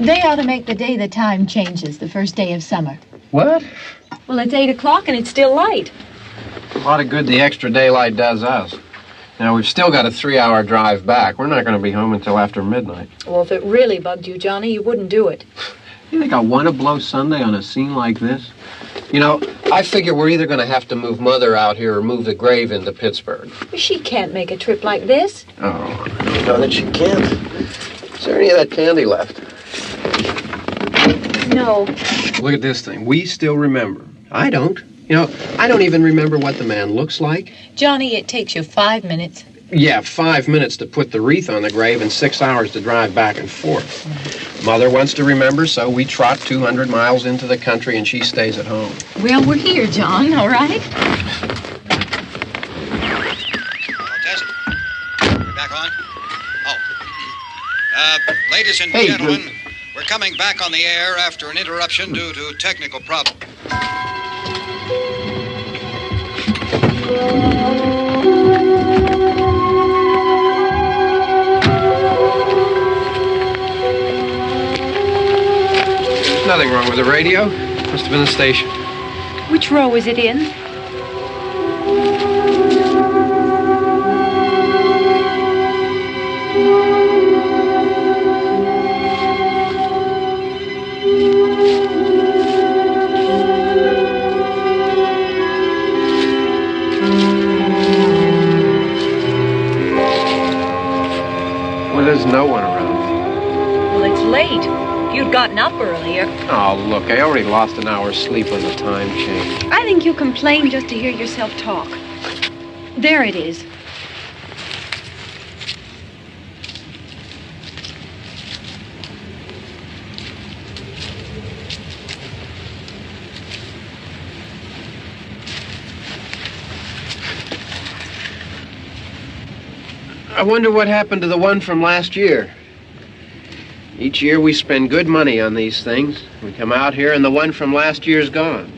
They ought to make the day the time changes, the first day of summer. What? Well, it's 8 o'clock and it's still light. A lot of good the extra daylight does us. Now, we've still got a 3-hour drive back. We're not going to be home until after midnight. Well, if it really bugged you, Johnny, you wouldn't do it. You think I want to blow Sunday on a scene like this? You know, I figure we're either going to have to move Mother out here or move the grave into Pittsburgh. She can't make a trip like this. Oh, I don't know that she can't. Is there any of that candy left? No. Look at this thing. We still remember. I don't. You know, I don't even remember what the man looks like. Johnny, it takes you 5 minutes. Yeah, 5 minutes to put the wreath on the grave and 6 hours to drive back and forth. Mother wants to remember, so we trot 200 miles into the country and she stays at home. Well, we're here, John, all right? Test. We're back on? Oh. Ladies and gentlemen, we're coming back on the air after an interruption due to technical problem. There's nothing wrong with the radio. Must have been the station. Which row is it in? Well, there's no one around. Well, it's late. If you'd gotten up earlier. Oh, look, I already lost an hour's sleep on the time change. I think you complain just to hear yourself talk. There it is. I wonder what happened to the one from last year. Each year we spend good money on these things. We come out here and the one from last year's gone.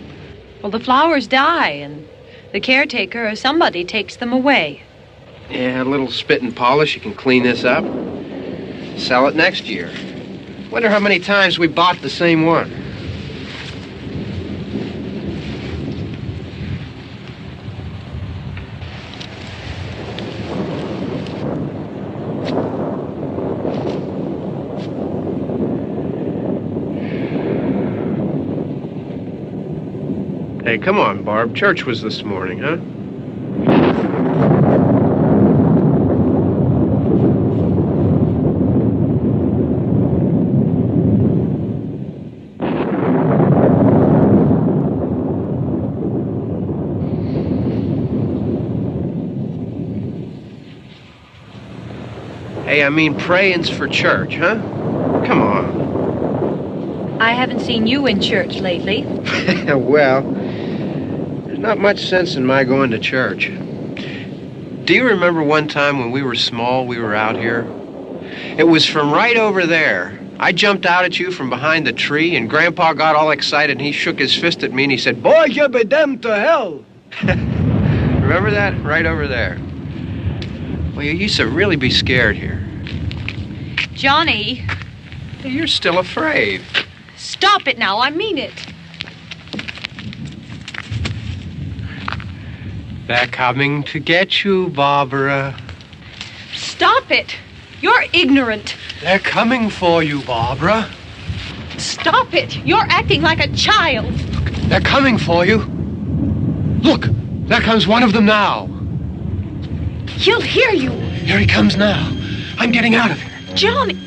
Well, the flowers die and the caretaker or somebody takes them away. Yeah, a little spit and polish, you can clean this up. Sell it next year. Wonder how many times we bought the same one. Hey, come on, Barb. Church was this morning, huh? Hey, I mean, praying's for church, huh? Come on. I haven't seen you in church lately. Well, there's not much sense in my going to church. Do you remember one time when we were small, we were out here? It was from right over there. I jumped out at you from behind the tree, and Grandpa got all excited, and he shook his fist at me, and he said, "Boy, you be damned to hell." Remember that? Right over there. Well, you used to really be scared here. Johnny. You're still afraid. Stop it now. I mean it. They're coming to get you, Barbara. Stop it. You're ignorant. They're coming for you, Barbara. Stop it. You're acting like a child. They're coming for you. Look, there comes one of them now. He'll hear you. Here he comes now. I'm getting out of here. Johnny.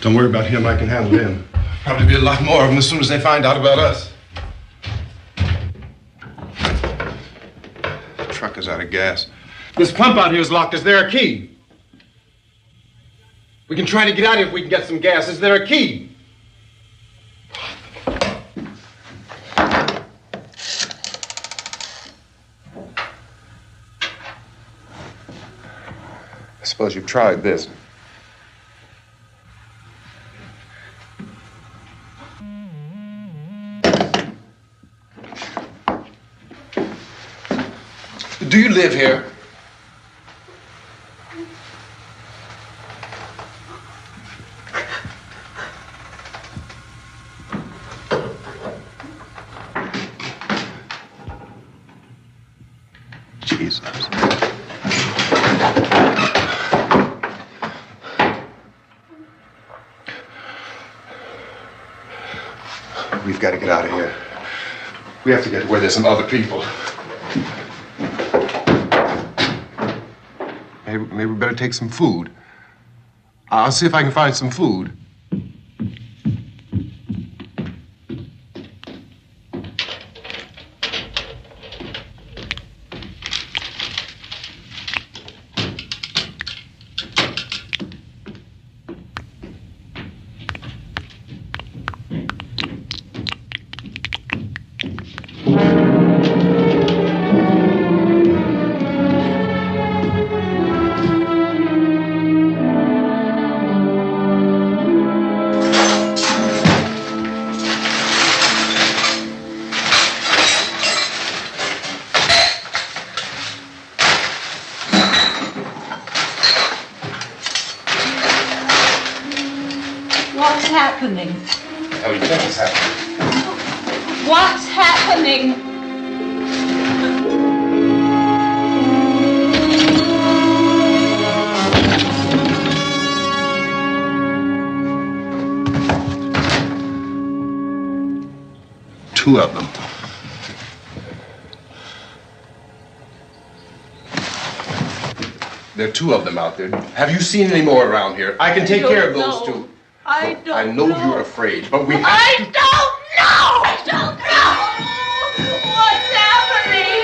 Don't worry about him. I can handle him. Probably be a lot more of them as soon as they find out about us. The truck is out of gas. This pump out here is locked. Is there a key? We can try to get out here if we can get some gas. Is there a key? I suppose you've tried this. Do you live here? Jesus. We've got to get out of here. We have to get where there's some other people. Maybe we better take some food. I'll see if I can find some food. What's happening? Oh, you think it's happening? What's happening? Two of them. There are two of them out there. Have you seen any more around here? I can take care of those two. I don't know. I know you're afraid, but we have I to... don't know! I don't know! What's happening?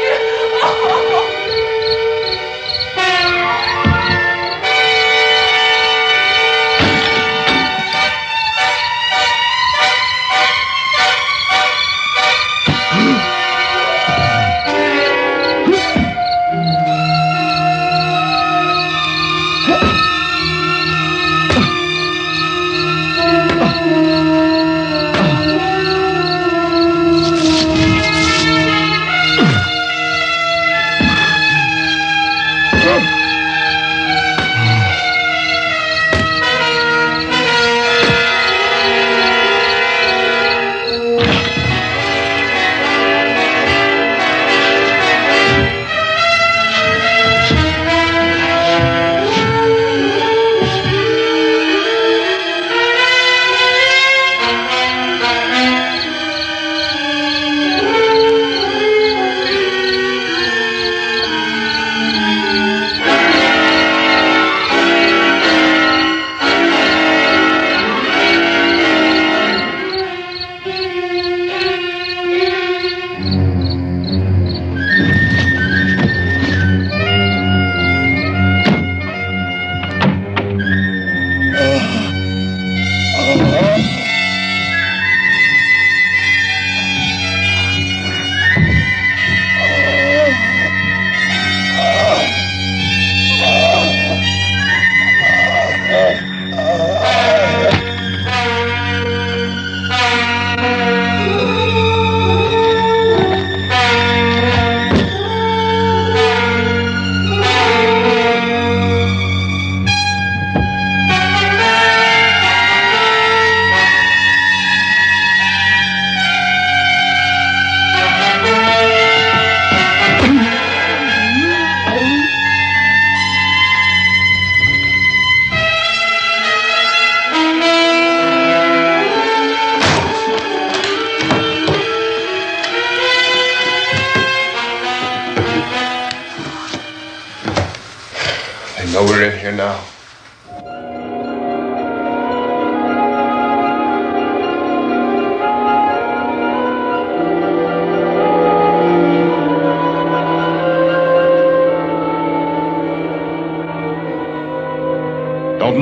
I know we're in here now.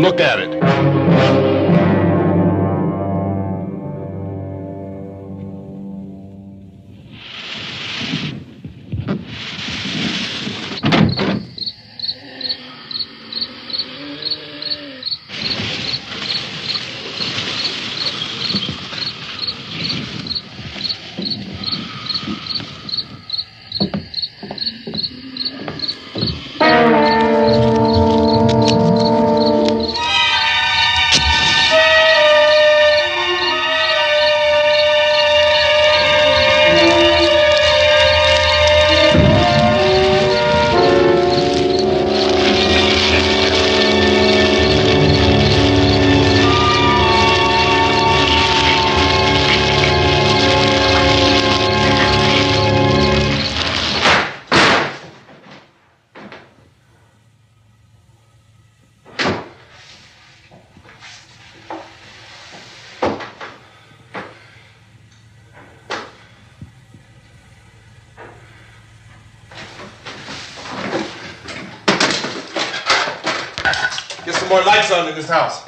look at it. Get some more lights on in this house.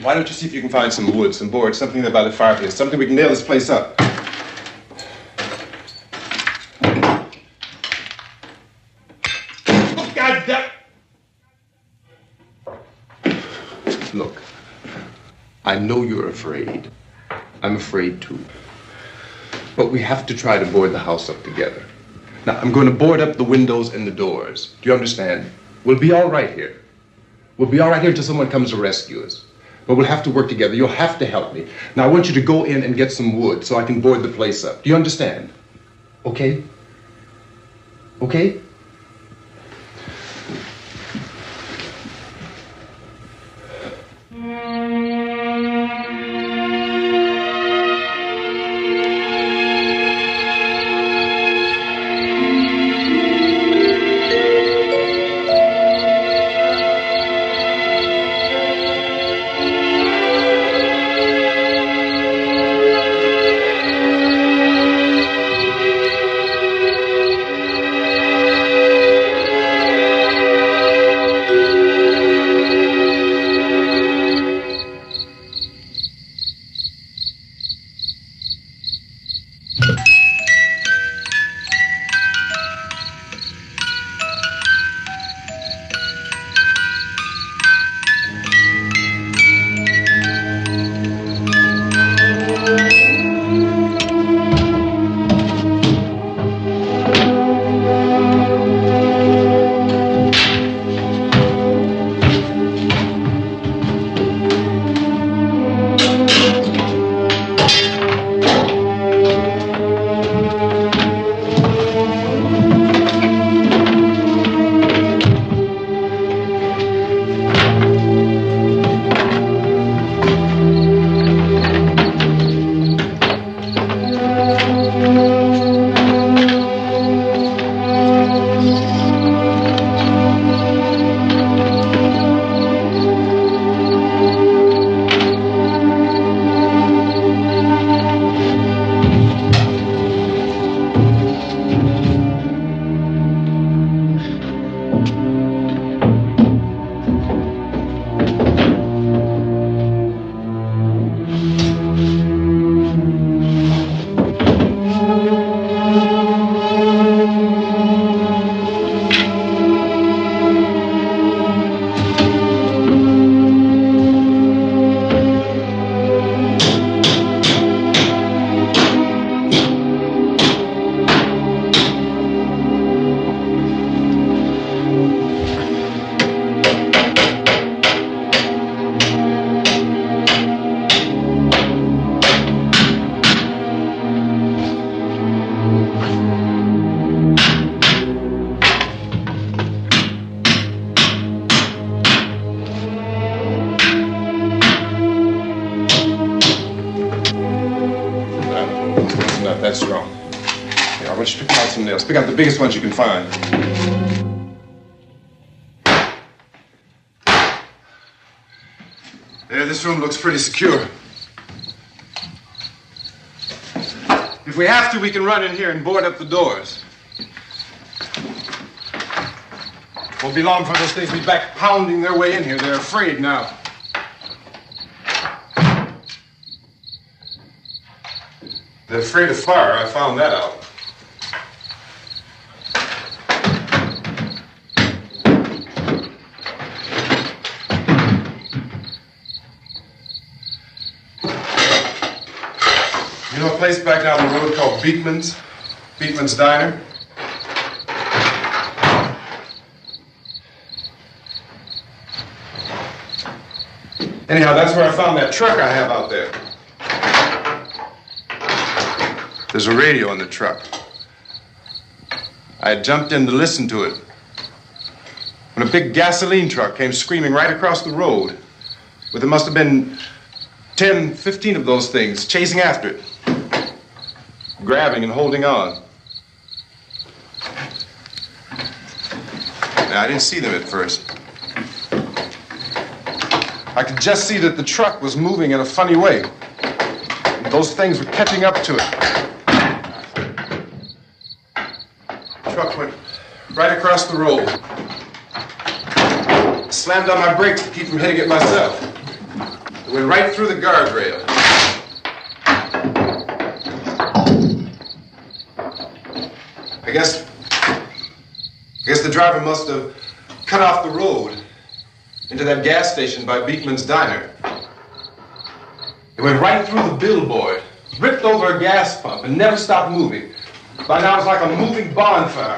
Why don't you see if you can find some wood, some boards, something there by the fireplace, something we can nail this place up. God damn! Look, I know you're afraid. I'm afraid too. But we have to try to board the house up together. Now, I'm going to board up the windows and the doors. Do you understand? We'll be all right here. We'll be all right here until someone comes to rescue us. But we'll have to work together. You'll have to help me. Now, I want you to go in and get some wood so I can board the place up. Do you understand? Okay? Okay? some nails. Pick out the biggest ones you can find. There, this room looks pretty secure. If we have to, we can run in here and board up the doors. Won't be long before those things will be back pounding their way in here. They're afraid now. They're afraid of fire. I found that out. You know a place back down the road called Beekman's? Beekman's Diner? Anyhow, that's where I found that truck I have out there. There's a radio in the truck. I had jumped in to listen to it when a big gasoline truck came screaming right across the road. Well, there must have been 10, 15 of those things chasing after it, grabbing and holding on. Now, I didn't see them at first. I could just see that the truck was moving in a funny way. Those things were catching up to it. The truck went right across the road. I slammed on my brakes to keep from hitting it myself. It went right through the guardrail. I guess the driver must have cut off the road into that gas station by Beekman's Diner. It went right through the billboard, ripped over a gas pump, and never stopped moving. By now, it's like a moving bonfire.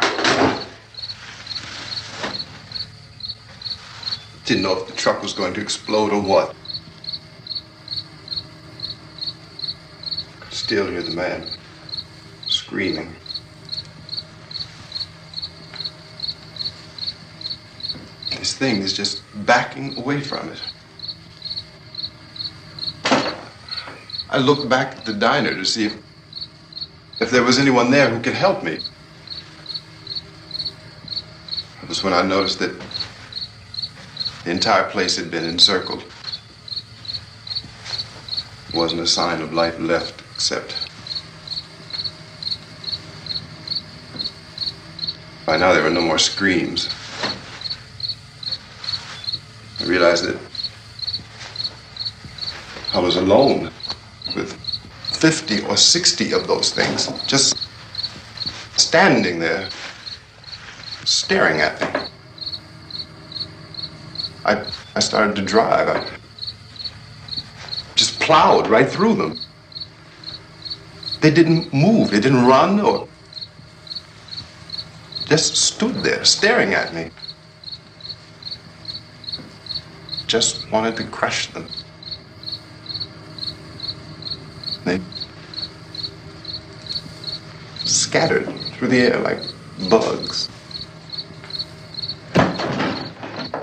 Didn't know if the truck was going to explode or what. Could still hear the man screaming. This thing is just backing away from it. I looked back at the diner to see if there was anyone there who could help me. It was when I noticed that the entire place had been encircled. There wasn't a sign of life left except... By now there were no more screams. I realized that I was alone with 50 or 60 of those things, just standing there, staring at me. I started to drive. I just plowed right through them. They didn't move, they didn't run or just stood there staring at me. Just wanted to crush them. They scattered through the air like bugs.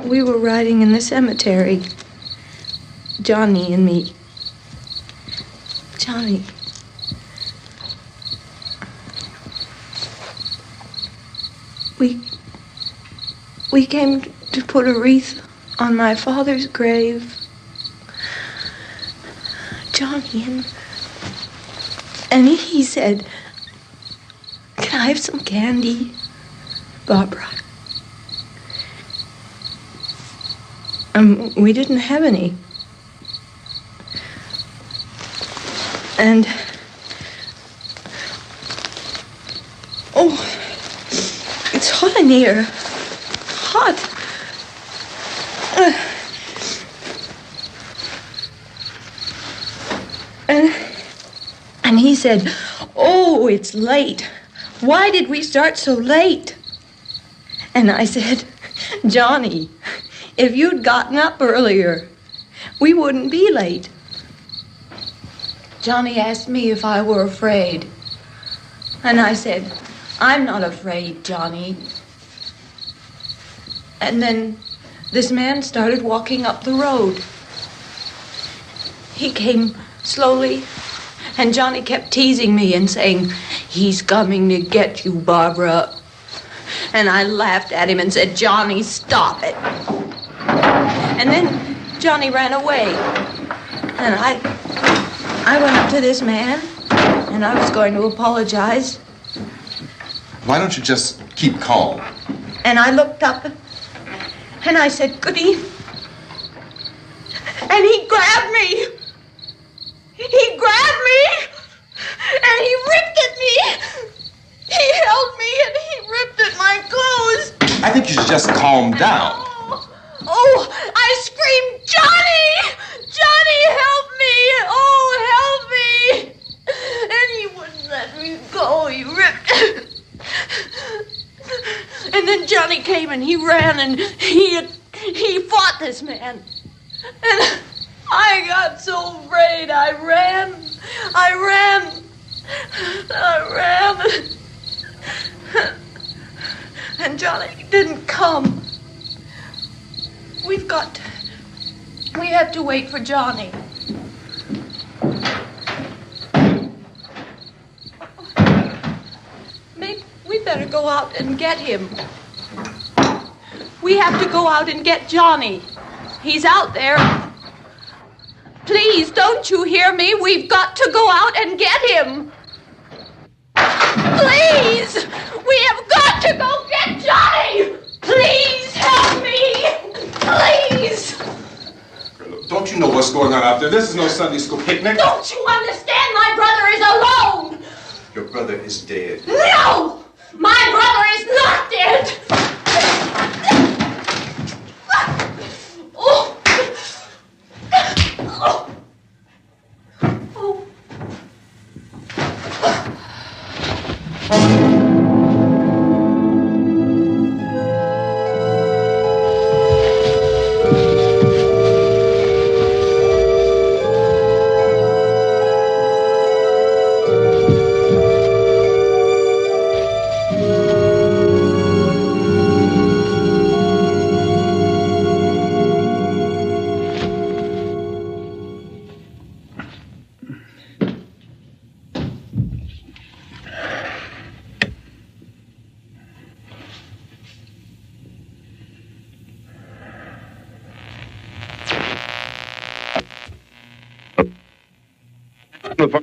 We were riding in the cemetery, Johnny and me. Johnny. We came to put a wreath on my father's grave. Johnny, and he said, "Can I have some candy, Barbra?" We didn't have any. And oh, it's hot in here. Hot. And he said, "Oh, it's late. Why did we start so late?" And I said, "Johnny, if you'd gotten up earlier, we wouldn't be late." Johnny asked me if I were afraid. And I said, "I'm not afraid, Johnny." And then this man started walking up the road. He came slowly And Johnny kept teasing me and saying, "He's coming to get you, Barbara." And I laughed at him and said, "Johnny, stop it." And then Johnny ran away. And I went up to this man, and I was going to apologize. Why don't you just keep calm? And I looked up, and I said, "Good evening." And he grabbed me. He grabbed me, and he ripped at me. He held me, and he ripped at my clothes. I think you should just calm down. Oh, I screamed, "Johnny! Johnny, help me! Oh, help me!" And he wouldn't let me go. He ripped. And then Johnny came and he ran and he fought this man. And I got so afraid. I ran. And Johnny didn't come. We have to wait for Johnny. Maybe we better go out and get him. We have to go out and get Johnny. He's out there. Please, don't you hear me? We've got to go out and get him. Please! We have got to go get Johnny! Please help me! Please! Don't you know what's going on out there? This is no Sunday school picnic. Don't you understand? My brother is alone! Your brother is dead. No! My brother is not dead! Oh! Oh! Oh!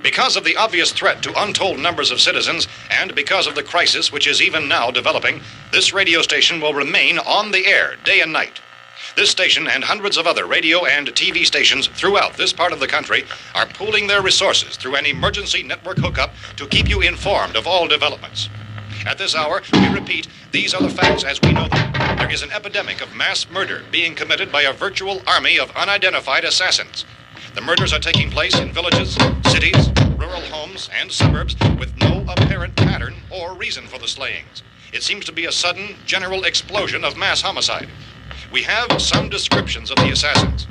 Because of the obvious threat to untold numbers of citizens, and because of the crisis which is even now developing, this radio station will remain on the air day and night. This station and hundreds of other radio and TV stations throughout this part of the country are pooling their resources through an emergency network hookup to keep you informed of all developments. At this hour, we repeat, these are the facts as we know them. There is an epidemic of mass murder being committed by a virtual army of unidentified assassins. The murders are taking place in villages, cities, rural homes, and suburbs with no apparent pattern or reason for the slayings. It seems to be a sudden, general explosion of mass homicide. We have some descriptions of the assassins.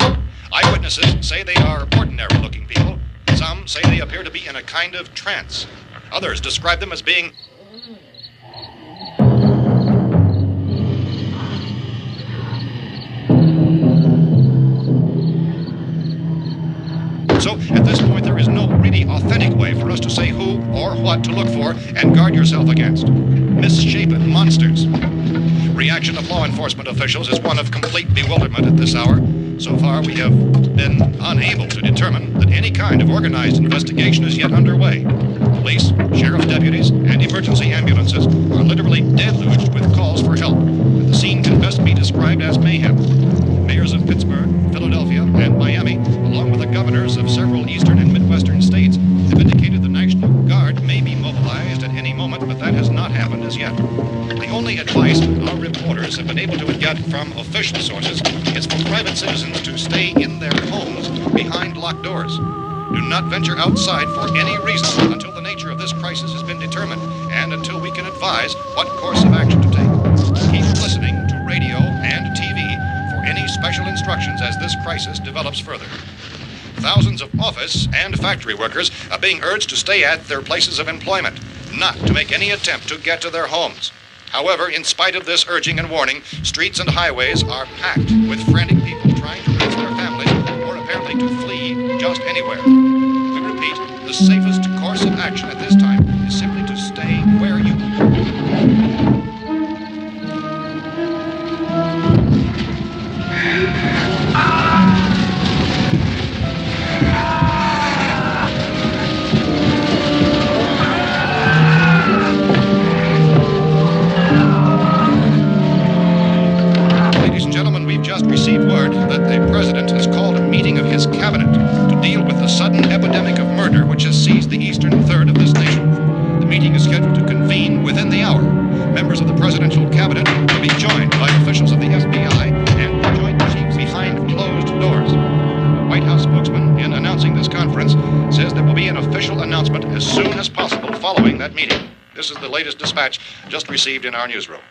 Eyewitnesses say they are ordinary-looking people. Some say they appear to be in a kind of trance. Others describe them as being So, at this point, there is no really authentic way for us to say who or what to look for and guard yourself against. Misshapen monsters. Reaction of law enforcement officials is one of complete bewilderment at this hour. So far, we have been unable to determine that any kind of organized investigation is yet underway. Police, sheriff's deputies, and emergency ambulances are literally deluged with calls for help. The scene can best be described as mayhem. Mayors of Pittsburgh, Philadelphia, and Miami, along with the governors of several eastern and midwestern states, have indicated the National Guard may be mobilized at any moment, but that has not happened as yet. The only advice our reporters have been able to get from official sources is for private citizens to stay in their homes behind locked doors. Do not venture outside for any reason until the nature of this crisis has been determined and until we can advise what course of action to take. Keep listening to radio and TV for any special instructions as this crisis develops further. Thousands of office and factory workers are being urged to stay at their places of employment, not to make any attempt to get to their homes. However, in spite of this urging and warning, streets and highways are packed with frantic people trying to reach their families or apparently to flee just anywhere. We repeat, repeat, the safest course of action at this time is simply to stay where you received word that the president has called a meeting of his cabinet to deal with the sudden epidemic of murder which has seized the eastern third of this nation. The meeting is scheduled to convene within the hour. Members of the presidential cabinet will be joined by officials of the FBI and the joint chiefs behind closed doors. The White House spokesman, in announcing this conference, says there will be an official announcement as soon as possible following that meeting. This is the latest dispatch just received in our newsroom.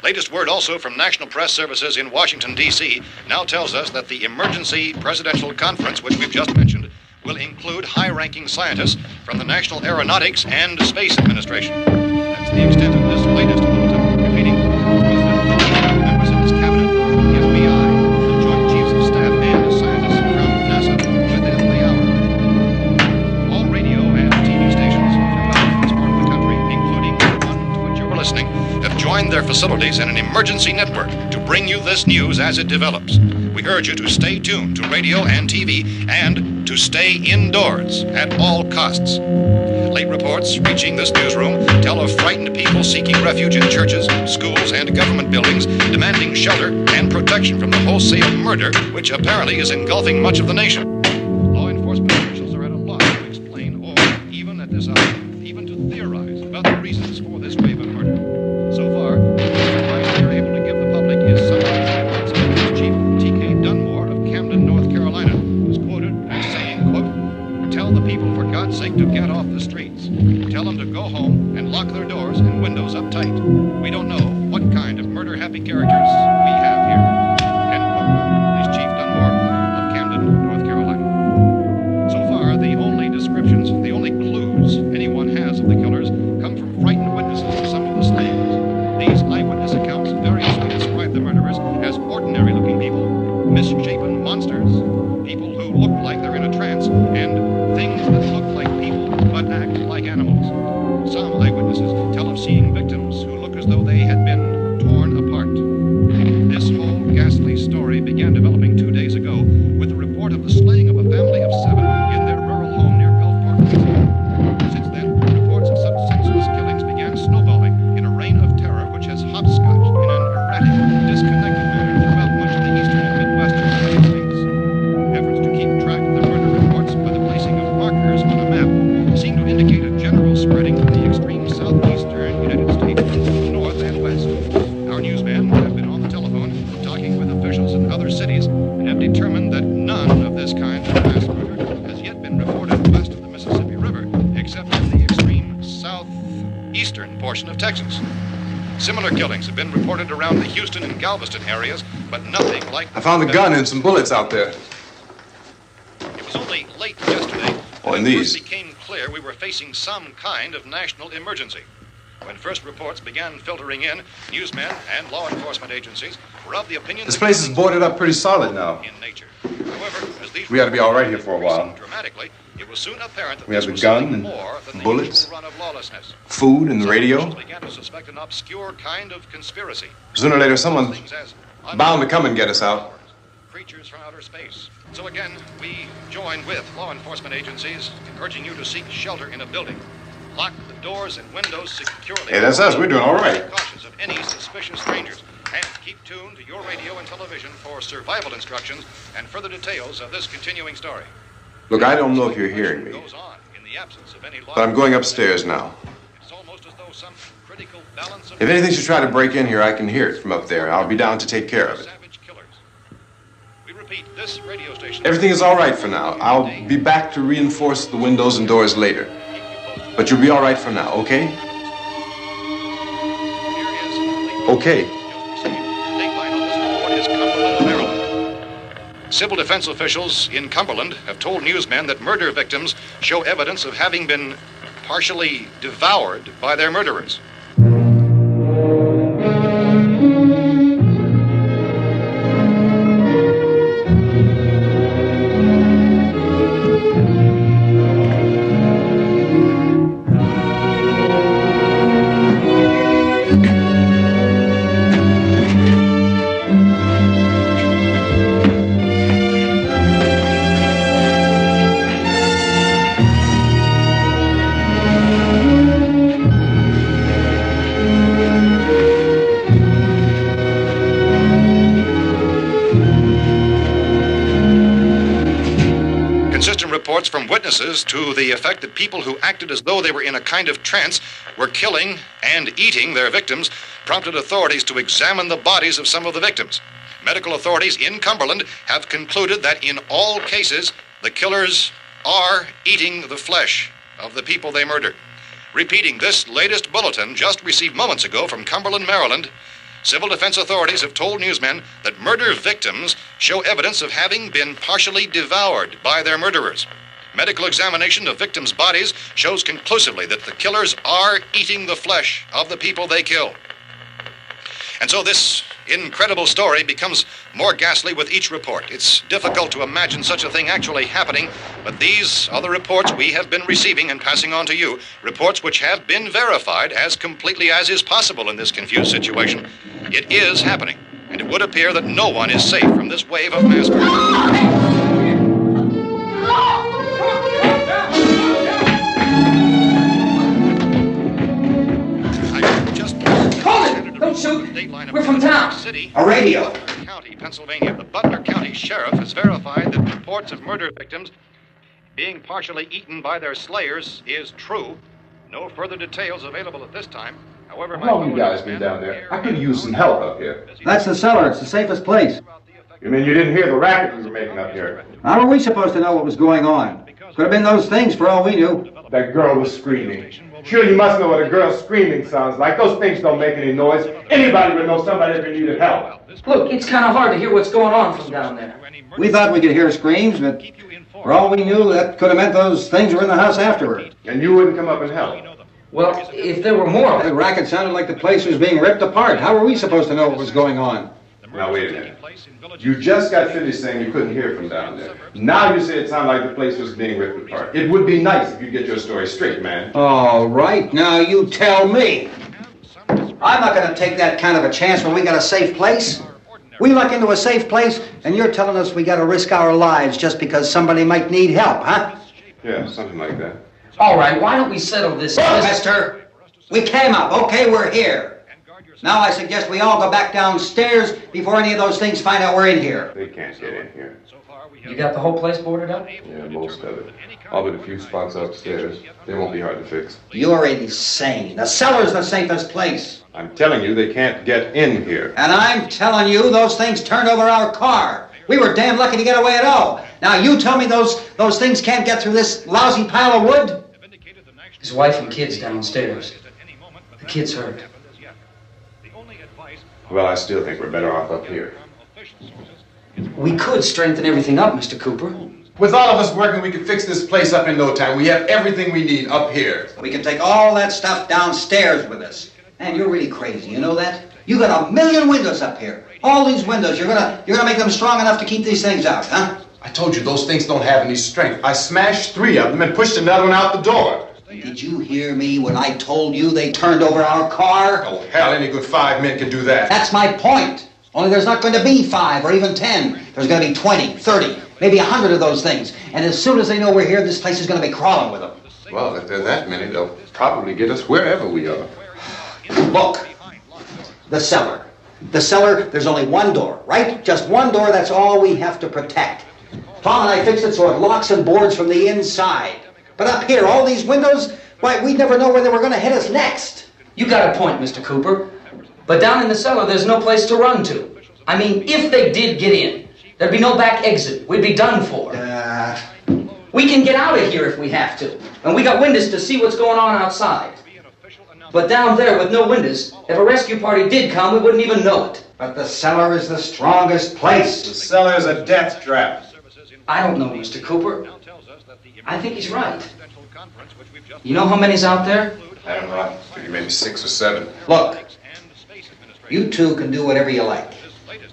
Latest word also from National Press Services in Washington, D.C. now tells us that the emergency presidential conference, which we've just mentioned, will include high-ranking scientists from the National Aeronautics and Space Administration. That's the extent of this latest bulletin. Repeating, members of his cabinet, the FBI, the Joint Chiefs of Staff, and scientists from NASA within the hour. All radio and TV stations throughout this part of the country, including the one to which you were listening, have joined their facilities in an emergency network to bring you this news as it develops. We urge you to stay tuned to radio and TV and to stay indoors at all costs. Late reports reaching this newsroom tell of frightened people seeking refuge in churches, schools, and government buildings, demanding shelter and protection from the wholesale murder which apparently is engulfing much of the nation. Law enforcement officials are at a loss to explain or, even at this hour, even to theorize about the reasons for this wave of murder. So far, the advice they're able to give the public is summarized by Chief T.K. Dunmore of Camden, North Carolina, who's quoted as saying, quote, "Tell the people, for God's sake, to get off the streets. Tell them to go home and lock their doors and windows up tight. We don't know what kind of murder-happy characters we have here." End quote. This Chief Dunmore of Camden, North Carolina. So far, the only descriptions, the only clues anyone has of the killers come from frightened witnesses of some of the slayings. These eyewitness accounts variously describe the murderers as ordinary-looking people, misshapen monsters, people who look like they're in a trance, and things that look like people but act like animals. Some eyewitnesses tell of seeing victims who look as though they had been torn apart. This whole ghastly story began developing 2 days ago with the report of the slaying of a family of 7 in their rural home near Gulfport, Louisiana. Since then, reports of such senseless killings began snowballing in a reign of terror which has hopscotched in an erratic, disconnected manner throughout much of the eastern and midwestern United States. Efforts to keep track of the murder reports by the placing of markers on a map seem to indicate a general spreading from the extreme southeastern United States to the north and west. Our newsmen have been on the telephone talking with officials in other cities and have determined that none of this kind of mass murder has yet been reported west of the Mississippi River, except in the extreme southeastern portion of Texas. Similar killings have been reported around the Houston and Galveston areas, but nothing like... I found a gun and some bullets out there. It was only late yesterday Oh, and that it these. first became clear we were facing some kind of national emergency. When first reports began filtering in, newsmen and law enforcement agencies were of the opinion This that place is boarded up pretty solid now. in nature. However, as these We ought to be all right here for a while. increased dramatically, it was soon apparent that We have this the was gun something and more than the bullets, usual run of lawlessness. food and the Some radio. officials began to suspect an obscure kind of conspiracy. Sooner or later, someone's Things as bound to come and get us out. creatures from outer space. So again, we join with law enforcement agencies, urging you to seek shelter in a building. Lock the doors and windows securely. Hey, that's us. We're doing all right. Cautious of any suspicious strangers. And keep tuned to your radio and television for survival instructions and further details of this continuing story. Look, I don't know if you're hearing me, Goes on in the absence of any law. but I'm going upstairs now. It's almost as though some critical balance of If anything should try to break in here, I can hear it from up there. I'll be down to take care of it. savage killers. We repeat, this radio station. Everything is all right for now. I'll be back to reinforce the windows and doors later. But you'll be all right for now, okay? Okay. Dateline on this report is Cumberland, Maryland. Civil defense officials in Cumberland have told newsmen that murder victims show evidence of having been partially devoured by their murderers. reports from witnesses to the effect that people who acted as though they were in a kind of trance were killing and eating their victims prompted authorities to examine the bodies of some of the victims. Medical authorities in Cumberland have concluded that in all cases, the killers are eating the flesh of the people they murdered. Repeating this latest bulletin just received moments ago from Cumberland, Maryland, civil defense authorities have told newsmen that murder victims show evidence of having been partially devoured by their murderers. Medical examination of victims' bodies shows conclusively that the killers are eating the flesh of the people they kill. And so this incredible story becomes more ghastly with each report. It's difficult to imagine such a thing actually happening, but these are the reports we have been receiving and passing on to you, reports which have been verified as completely as is possible in this confused situation. It is happening, and it would appear that no one is safe from this wave of mass murder. Don't shoot. We're from town. A radio. County, Pennsylvania. The Butler County Sheriff has verified that reports of murder victims being partially eaten by their slayers is true. No further details available at this time. However, how long you guys been down there? I could use some help up here. That's the cellar. It's the safest place. You mean you didn't hear the racket we were making up here? How are we supposed to know what was going on? Could have been those things for all we knew. That girl was screaming. Sure, you must know what a girl screaming sounds like. Those things don't make any noise. Anybody would know somebody ever needed help. Look, it's kind of hard to hear what's going on from down there. We thought we could hear screams, but for all we knew, that could have meant those things were in the house afterward. And you wouldn't come up and help? Well, if there were more... The racket sounded like the place was being ripped apart. How were we supposed to know what was going on? Now, wait a minute. You just got finished saying you couldn't hear from down there. Now you say it sounded like the place was being ripped apart. It would be nice if you get your story straight, man. All right, now you tell me. I'm not going to take that kind of a chance when we got a safe place. We luck into a safe place, and you're telling us we got to risk our lives just because somebody might need help, huh? Yeah, something like that. All right, why don't we settle this? Look, mister, we came up. Okay, we're here. Now I suggest we all go back downstairs before any of those things find out we're in here. They can't get in here. You got the whole place boarded up? Yeah, most of it. All but a few spots upstairs. They won't be hard to fix. You're insane. The cellar's the safest place. I'm telling you, they can't get in here. And I'm telling you, those things turned over our car. We were damn lucky to get away at all. Now you tell me those things can't get through this lousy pile of wood? His wife and kids downstairs. The kid's hurt. Well, I still think we're better off up here. We could strengthen everything up, Mr. Cooper. With all of us working, we could fix this place up in no time. We have everything we need up here. We can take all that stuff downstairs with us. Man, you're really crazy, you know that? You got 1,000,000 windows up here. All these windows, you're gonna make them strong enough to keep these things out, huh? I told you those things don't have any strength. I smashed 3 of them and pushed another one out the door. Did you hear me when I told you they turned over our car? Oh, hell, any good 5 men can do that. That's my point. Only there's not going to be 5 or even 10. There's going to be 20, 30, maybe 100 of those things. And as soon as they know we're here, this place is going to be crawling with them. Well, if there are that many, they'll probably get us wherever we are. Look, the cellar. The cellar, there's only one door, right? Just one door, that's all we have to protect. Tom and I fixed it so it locks and boards from the inside. But up here, all these windows, why, we'd never know where they were going to hit us next. You got a point, Mr. Cooper. But down in the cellar, there's no place to run to. I mean, if they did get in, there'd be no back exit. We'd be done for. We can get out of here if we have to. And we got windows to see what's going on outside. But down there with no windows, if a rescue party did come, we wouldn't even know it. But the cellar is the strongest place. The cellar is a death trap. I don't know, Mr. Cooper. I think he's right. You know how many's out there? I don't know. Maybe 6 or 7. Look, you two can do whatever you like.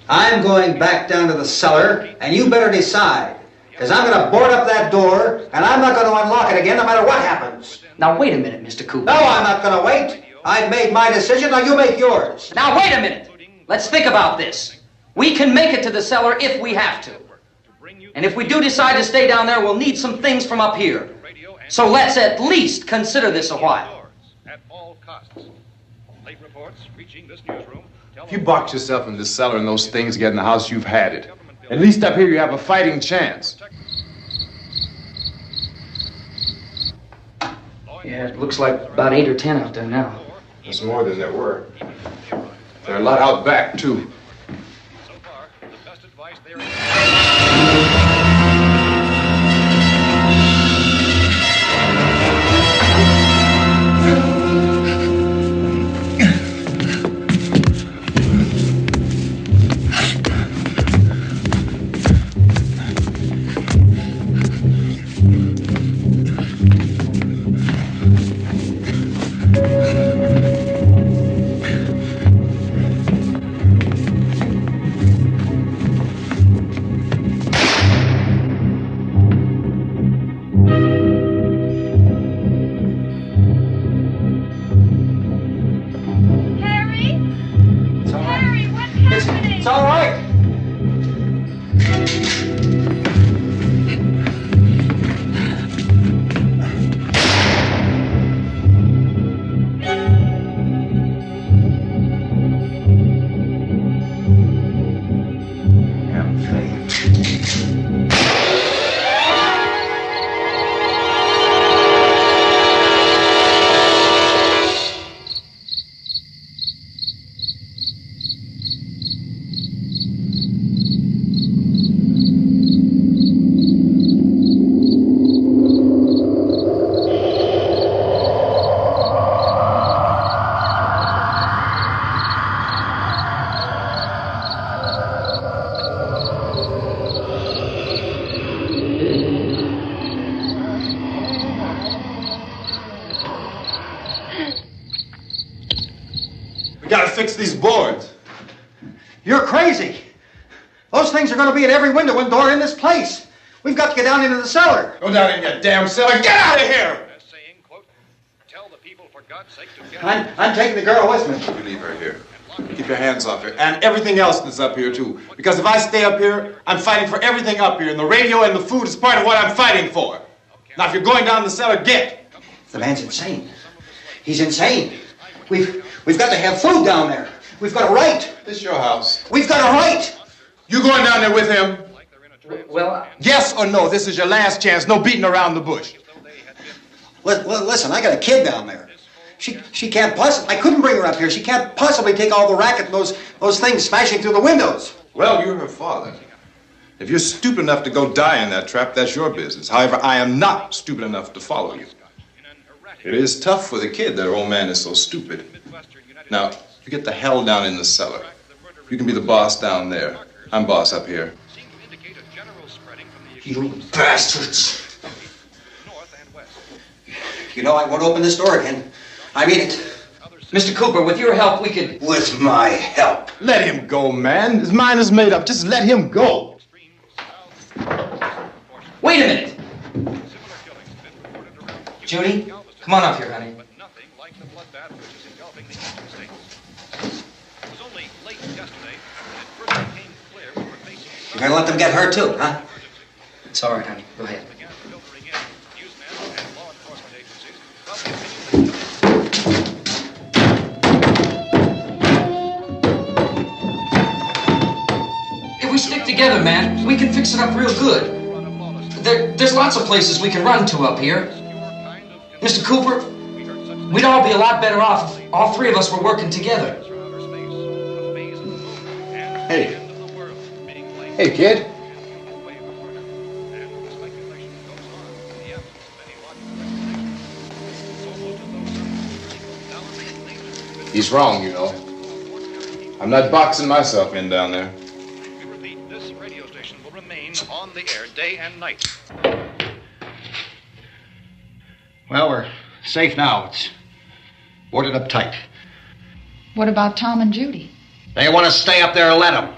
I'm going back down to the cellar, and you better decide. Because I'm going to board up that door, and I'm not going to unlock it again no matter what happens. Now, wait a minute, Mr. Cooper. No, I'm not going to wait. I've made my decision, now you make yours. Now, wait a minute. Let's think about this. We can make it to the cellar if we have to. And if we do decide to stay down there, we'll need some things from up here. So let's at least consider this a while. If you box yourself in the cellar and those things get in the house, you've had it. At least up here you have a fighting chance. Yeah, it looks like about 8 or 10 out there now. There's more than there were. There are a lot out back, too. So far, the best advice there It's all right. We gotta fix these boards. You're crazy. Those things are going to be at every window and door in this place. We've got to get down into the cellar. Go down in your damn cellar. Get out of here! saying, quote, tell the people for God's sake to get I'm taking the girl with me. You leave her here. Keep your hands off her. And everything else that's up here, too. Because if I stay up here, I'm fighting for everything up here. And the radio and the food is part of what I'm fighting for. Now, if you're going down the cellar, get. The man's insane. He's insane. We've got to have food down there. We've got a right. This is your house. We've got a right. You going down there with him? Well, Yes or no? This is your last chance. No beating around the bush. Listen, I got a kid down there. She can't possibly. I couldn't bring her up here. She can't possibly take all the racket and those things smashing through the windows. Well, you're her father. If you're stupid enough to go die in that trap, that's your business. However, I am not stupid enough to follow you. It is tough for the kid that her old man is so stupid. Now, you get the hell down in the cellar. You can be the boss down there. I'm boss up here. You bastards. You know I won't open this door again. I mean it. Mr. Cooper, with your help, we could... With my help. Let him go, man. His mind is made up. Just let him go. Wait a minute. Judy, come on up here, honey. You're gonna let them get hurt too, huh? It's all right, honey. Go ahead. If we stick together, man, we can fix it up real good. There's lots of places we can run to up here. Mr. Cooper, we'd all be a lot better off if all three of us were working together. Hey. Hey, kid. He's wrong, you know. I'm not boxing myself in down there. We repeat, this radio station will remain on the air day and night. Well, we're safe now. It's boarded up tight. What about Tom and Judy? They want to stay up there and let them.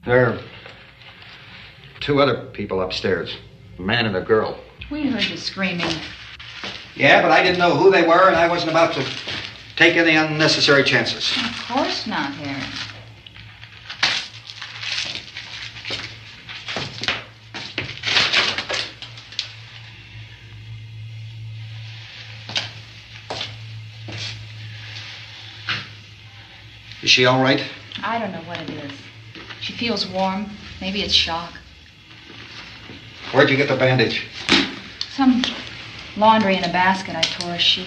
There are two other people upstairs, a man and a girl. We heard you screaming. Yeah, but I didn't know who they were, and I wasn't about to take any unnecessary chances. Of course not, Harry. Is she all right? I don't know what it is. She feels warm. Maybe it's shock. Where'd you get the bandage? Some laundry in a basket. I tore a sheet.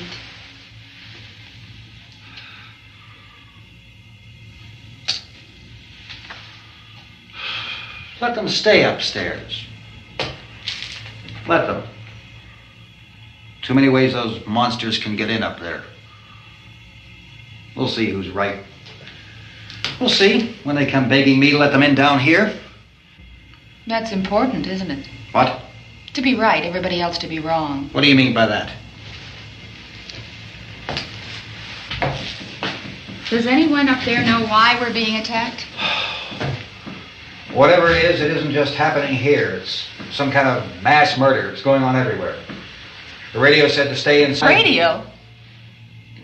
Let them stay upstairs. Let them. Too many ways those monsters can get in up there. We'll see who's right. We'll see when they come begging me to let them in down here. That's important, isn't it? What? To be right, everybody else to be wrong. What do you mean by that? Does anyone up there know why we're being attacked? Whatever it isn't just happening here. It's some kind of mass murder. It's going on everywhere. The radio said to stay inside. Radio?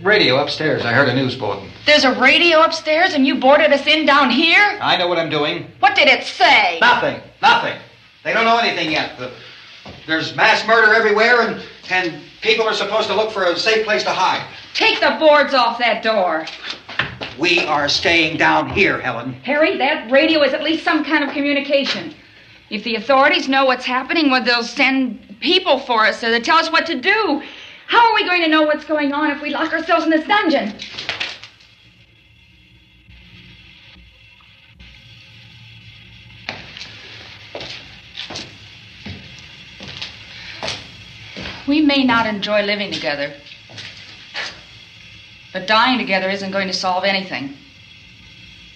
Radio upstairs. I heard a news bulletin. There's a radio upstairs and you boarded us in down here? I know what I'm doing. What did it say? Nothing. They don't know anything yet. There's mass murder everywhere and people are supposed to look for a safe place to hide. Take the boards off that door. We are staying down here, Helen. Harry, that radio is at least some kind of communication. If the authorities know what's happening, well, they'll send people for us to tell us what to do. How are we going to know what's going on if we lock ourselves in this dungeon? We may not enjoy living together, but dying together isn't going to solve anything.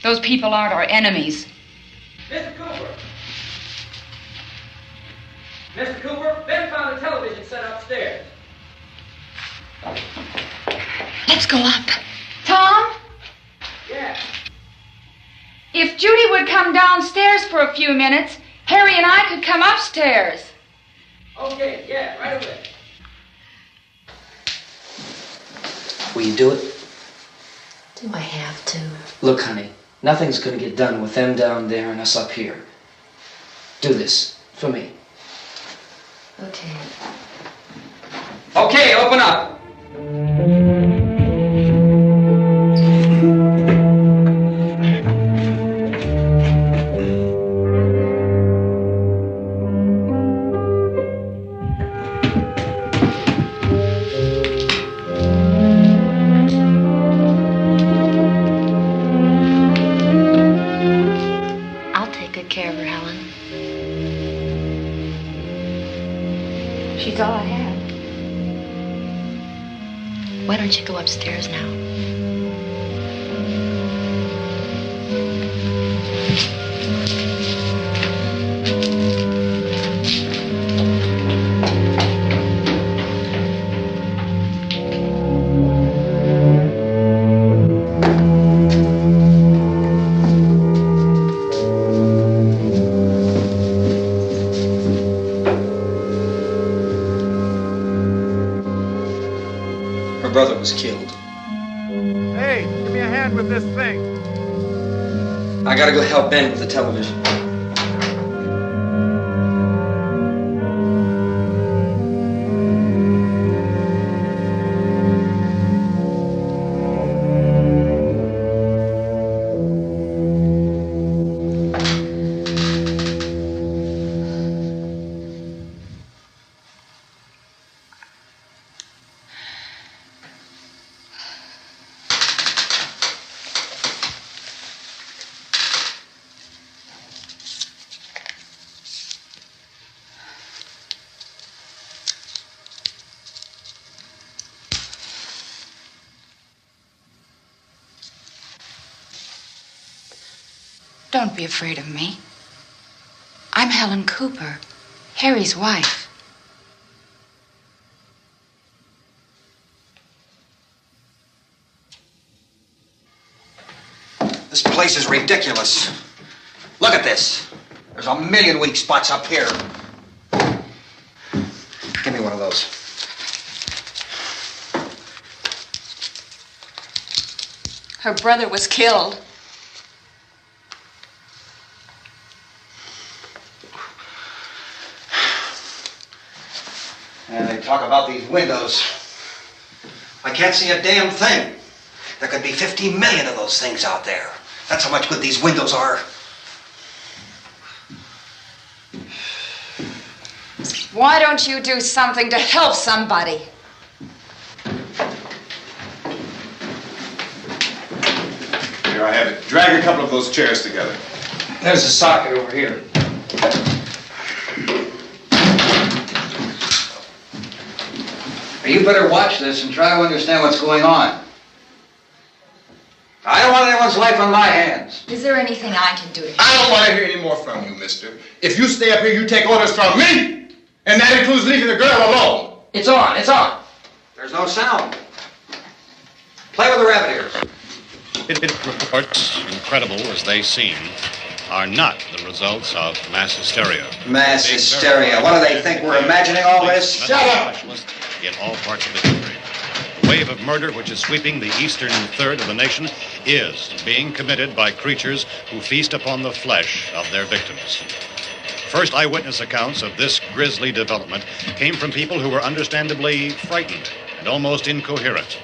Those people aren't our enemies. Mr. Cooper! Mr. Cooper, Ben found a television set upstairs. Let's go up. Tom? Yeah. If Judy would come downstairs for a few minutes, Harry and I could come upstairs. Okay, yeah, right away. Will you do it? Do I have to? Look, honey, nothing's gonna get done with them down there and us up here. Do this for me. Okay. Okay, open up. I'll take good care of her, Helen. She's all I have. Why don't you go upstairs now? Her brother was killed. Hey, give me a hand with this thing. I gotta go help Ben with the television. Don't be afraid of me. I'm Helen Cooper, Harry's wife. This place is ridiculous. Look at this. There's a million weak spots up here. Give me one of those. Her brother was killed. And they talk about these windows. I can't see a damn thing. There could be 50 million of those things out there. That's how much good these windows are. Why don't you do something to help somebody? Here I have it. Drag a couple of those chairs together. There's a socket over here. You better watch this and try to understand what's going on. I don't want anyone's life on my hands. Is there anything I can do to help? I don't want to hear any more from you, mister. If you stay up here, you take orders from me. And that includes leaving the girl alone. It's on, it's on. There's no sound. Play with the rabbit ears. Reports, incredible as they seem, are not the results of mass hysteria. Mass hysteria. What do they think? We're imagining all this? Shut up! In all parts of the country. The wave of murder which is sweeping the eastern third of the nation is being committed by creatures who feast upon the flesh of their victims. First eyewitness accounts of this grisly development came from people who were understandably frightened and almost incoherent.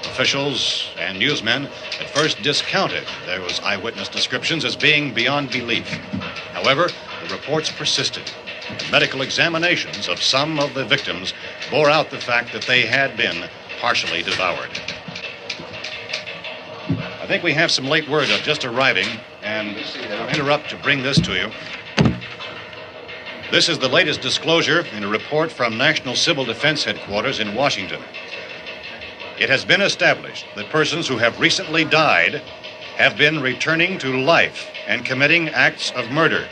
Officials and newsmen at first discounted those eyewitness descriptions as being beyond belief. However, the reports persisted. The medical examinations of some of the victims bore out the fact that they had been partially devoured. I think we have some late word just arriving, and I'll interrupt to bring this to you. This is the latest disclosure in a report from National Civil Defense Headquarters in Washington. It has been established that persons who have recently died have been returning to life and committing acts of murder.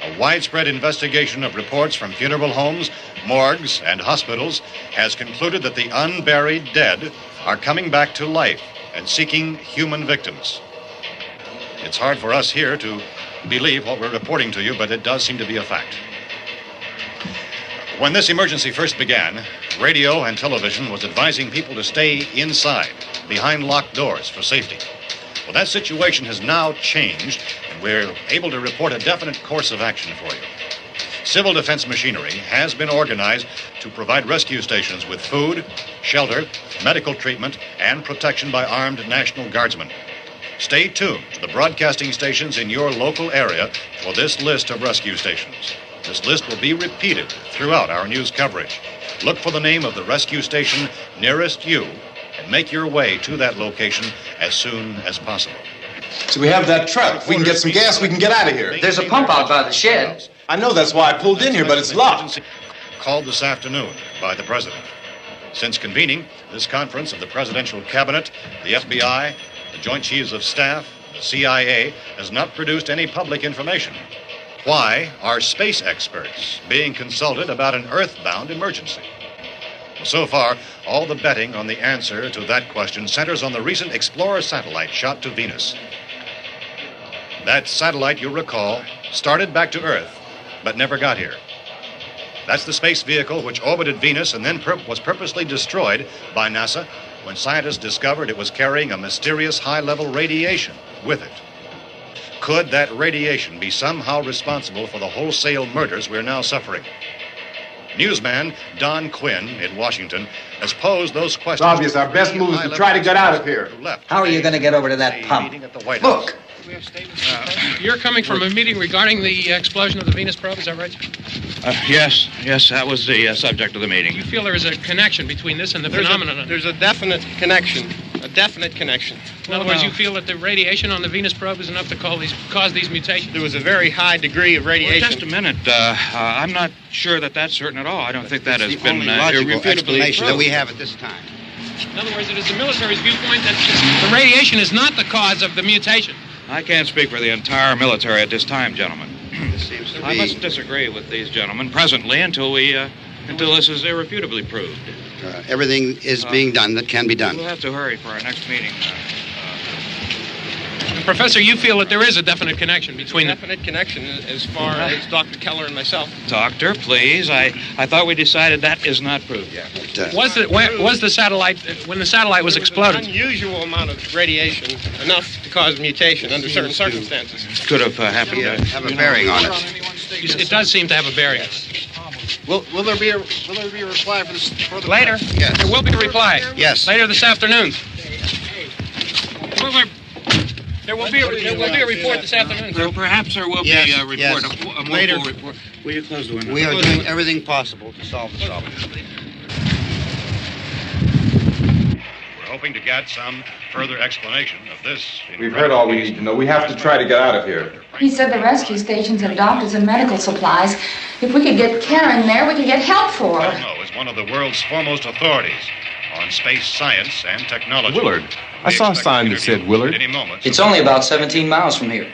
A widespread investigation of reports from funeral homes, morgues, and hospitals has concluded that the unburied dead are coming back to life and seeking human victims. It's hard for us here to believe what we're reporting to you, but it does seem to be a fact. When this emergency first began, radio and television was advising people to stay inside, behind locked doors for safety. Well, that situation has now changed, and we're able to report a definite course of action for you. Civil defense machinery has been organized to provide rescue stations with food, shelter, medical treatment, and protection by armed National Guardsmen. Stay tuned to the broadcasting stations in your local area for this list of rescue stations. This list will be repeated throughout our news coverage. Look for the name of the rescue station nearest you and make your way to that location as soon as possible. So we have that truck. If we can get some gas, we can get out of here. There's a pump out by the shed. I know, that's why I pulled in here, but it's locked. Called this afternoon by the President. Since convening this conference of the Presidential Cabinet, the FBI, the Joint Chiefs of Staff, the CIA has not produced any public information. Why are space experts being consulted about an earthbound emergency? So far, all the betting on the answer to that question centers on the recent Explorer satellite shot to Venus. That satellite, you'll recall, started back to Earth, but never got here. That's the space vehicle which orbited Venus and then was purposely destroyed by NASA when scientists discovered it was carrying a mysterious high-level radiation with it. Could that radiation be somehow responsible for the wholesale murders we're now suffering? Newsman Don Quinn in Washington has posed those questions. It's obvious our best move is to try to get out of here. How are you going to get over to that pump? Look! You're coming from a meeting regarding the explosion of the Venus probe, is that right? Yes, that was the subject of the meeting. You feel there is a connection between this and the phenomenon? There's a definite connection. In other words, you feel that the radiation on the Venus probe is enough to cause these mutations? There was a very high degree of radiation. Well, just a minute. I'm not sure that that's certain at all. I don't think that has been logical explanation that we have at this time. In other words, it is the military's viewpoint that the radiation is not the cause of the mutation. I can't speak for the entire military at this time, gentlemen. This seems to be... I must disagree with these gentlemen presently until this is irrefutably proved. Everything is being done that can be done. We'll have to hurry for our next meeting. Professor, you feel that there is a definite connection between them? Definite connection as far as Dr. Keller and myself. Doctor, please. I thought we decided that is not proved yet. Was the satellite, when the satellite was exploded? An unusual amount of radiation, enough to cause mutation under certain circumstances. Could have happened. Have a bearing on it. It does seem to have a bearing. Will there be a reply for the later? Yes. There will be a reply. Yes. Later this afternoon. There will be a report this afternoon. Perhaps there will be a report, a full report. Will you close the window? We are doing everything possible to solve the problem. We're hoping to get some further explanation of this. We've heard all we need to know. We have to try to get out of here. He said the rescue stations have doctors and medical supplies. If we could get Karen there, we could get help for her. Belmo is one of the world's foremost authorities on space science and technology. Willard. I saw a sign that said Willard. Any moment. It's only about 17 miles from here.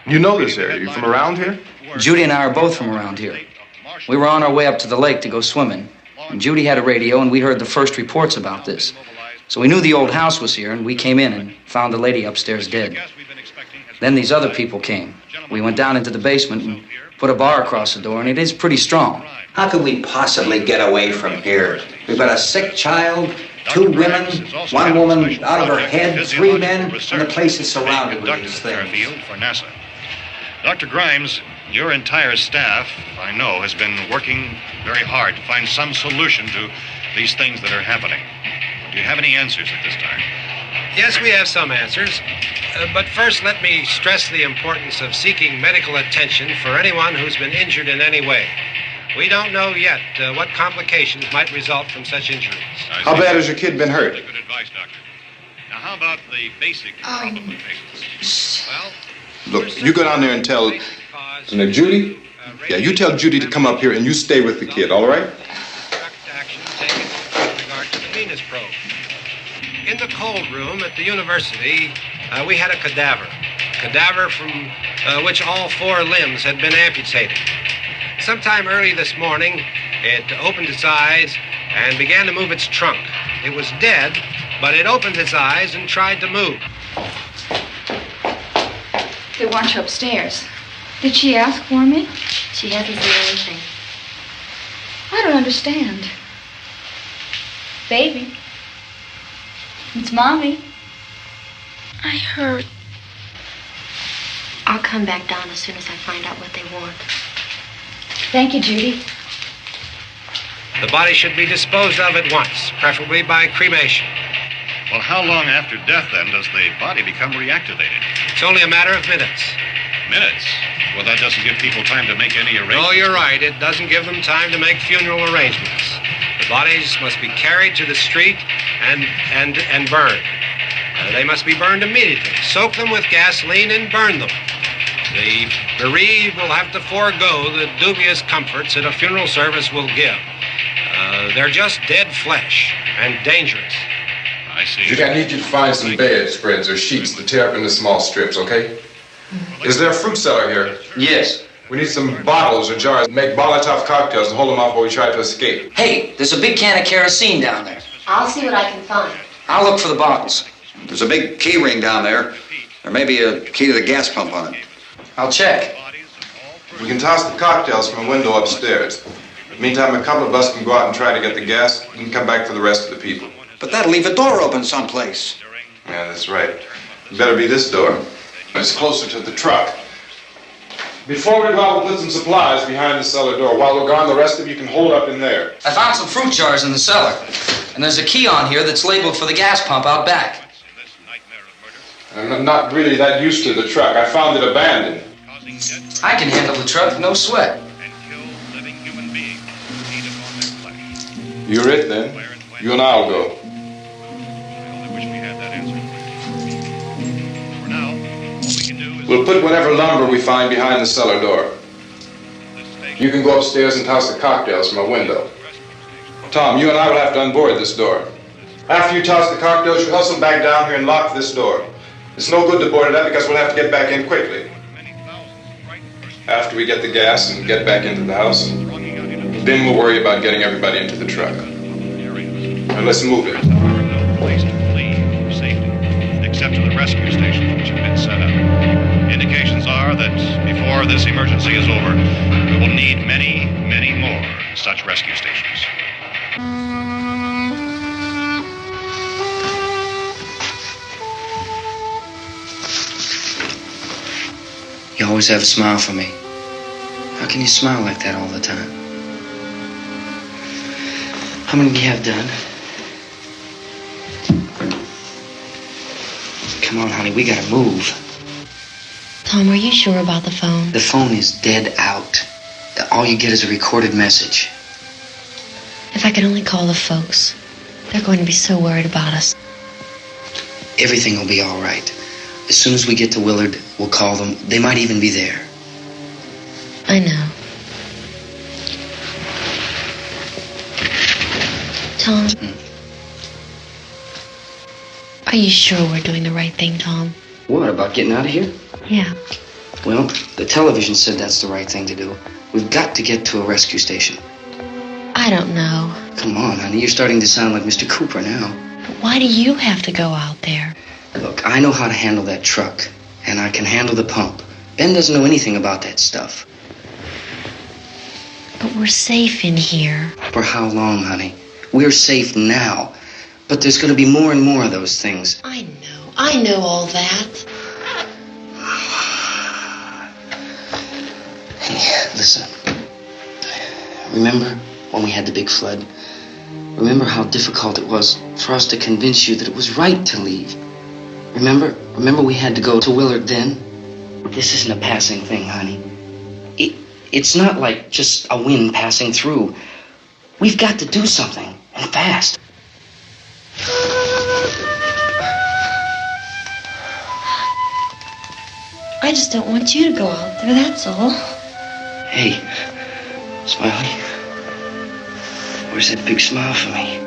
You know this area. You from around here? Judy and I are both from around here. We were on our way up to the lake to go swimming, and Judy had a radio, and we heard the first reports about this. So we knew the old house was here, and we came in and found the lady upstairs dead. Then these other people came. We went down into the basement and put a bar across the door, and it is pretty strong. How could we possibly get away from here? We've got a sick child, 2 women, 1 woman out of her head, 3 men, and the place is surrounded with these things. For NASA. Dr. Grimes, your entire staff, I know, has been working very hard to find some solution to these things that are happening. Do you have any answers at this time? Yes, we have some answers. But first, let me stress the importance of seeking medical attention for anyone who's been injured in any way. We don't know yet what complications might result from such injuries. How bad has your kid been hurt? Good advice, Doctor. Now, how about the basic complications? Well, Look, you go down there and tell... Now, Judy? Yeah, you tell Judy to come up here and you stay with the kid, all right? action taken with regard to the Venus probe. In the cold room at the university, we had a cadaver from which all 4 limbs had been amputated. Sometime early this morning, it opened its eyes and began to move its trunk. It was dead, but it opened its eyes and tried to move. They want you upstairs. Did she ask for me? She hasn't said anything. I don't understand. Baby. It's Mommy. I heard. I'll come back down as soon as I find out what they want. Thank you, Judy. The body should be disposed of at once, preferably by cremation. Well, how long after death, then, does the body become reactivated? It's only a matter of minutes. Minutes? Well, that doesn't give people time to make any arrangements. Oh, you're right. It doesn't give them time to make funeral arrangements. The bodies must be carried to the street and burned. They must be burned immediately. Soak them with gasoline and burn them. The bereaved will have to forego the dubious comforts that a funeral service will give. They're just dead flesh and dangerous. I see. Judy, I need you to find some bedspreads or sheets to tear up into small strips, okay? Is there a fruit cellar here? Yes. We need some bottles or jars to make Molotov cocktails and hold them off while we try to escape. Hey, there's a big can of kerosene down there. I'll see what I can find. I'll look for the bottles. There's a big key ring down there. There may be a key to the gas pump on it. I'll check. We can toss the cocktails from a window upstairs. Meantime, a couple of us can go out and try to get the gas and come back for the rest of the people. But that'll leave a door open someplace. Yeah, that's right. It better be this door. It's closer to the truck. Before we go out, we'll put some supplies behind the cellar door. While we're gone, the rest of you can hold up in there. I found some fruit jars in the cellar. And there's a key on here that's labeled for the gas pump out back. I'm not really that used to the truck. I found it abandoned. I can handle the truck, no sweat. You're it, then. You and I'll go. We'll put whatever lumber we find behind the cellar door. You can go upstairs and toss the cocktails from a window. Tom, you and I will have to unboard this door. After you toss the cocktails, you hustle back down here and lock this door. It's no good to board it up because we'll have to get back in quickly. After we get the gas and get back into the house, then we'll worry about getting everybody into the truck. Now let's move it. No place to flee for safety, except to the rescue stations which have been set up. Indications are that before this emergency is over, we will need many, many more such rescue stations. You always have a smile for me. How can you smile like that all the time? How many do you have done? Come on, honey, we gotta move. Tom, are you sure about the phone? The phone is dead out. all you get is a recorded message. If I could only call the folks. They're going to be so worried about us. Everything will be all right. As soon as we get to Willard, we'll call them. They might even be there. I know. Tom, are you sure we're doing the right thing, Tom? What, about getting out of here? Yeah. Well, the television said that's the right thing to do. We've got to get to a rescue station. I don't know. Come on, honey. You're starting to sound like Mr. Cooper now. But why do you have to go out there? Look, I know how to handle that truck, and I can handle the pump. Ben doesn't know anything about that stuff. But we're safe in here. For how long, honey? We're safe now. But there's going to be more and more of those things. I know all that. Hey, listen. Remember when we had the big flood? Remember how difficult it was for us to convince you that it was right to leave? Remember we had to go to Willard then? This isn't a passing thing, honey. It's not like just a wind passing through. We've got to do something, and fast. I just don't want you to go out there, that's all. Hey, Smiley. Where's that big smile for me?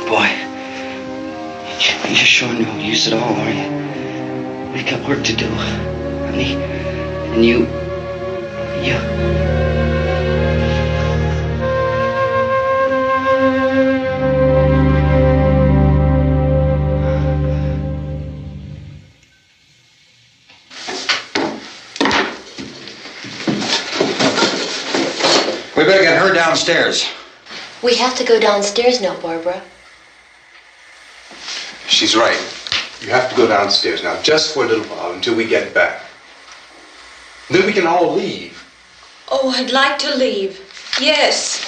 Boy, you're sure no use at all, are you? We've got work to do, honey. And you... We better get her downstairs. We have to go downstairs now, Barbara. She's right. You have to go downstairs now, just for a little while, until we get back. Then we can all leave. Oh, I'd like to leave. Yes.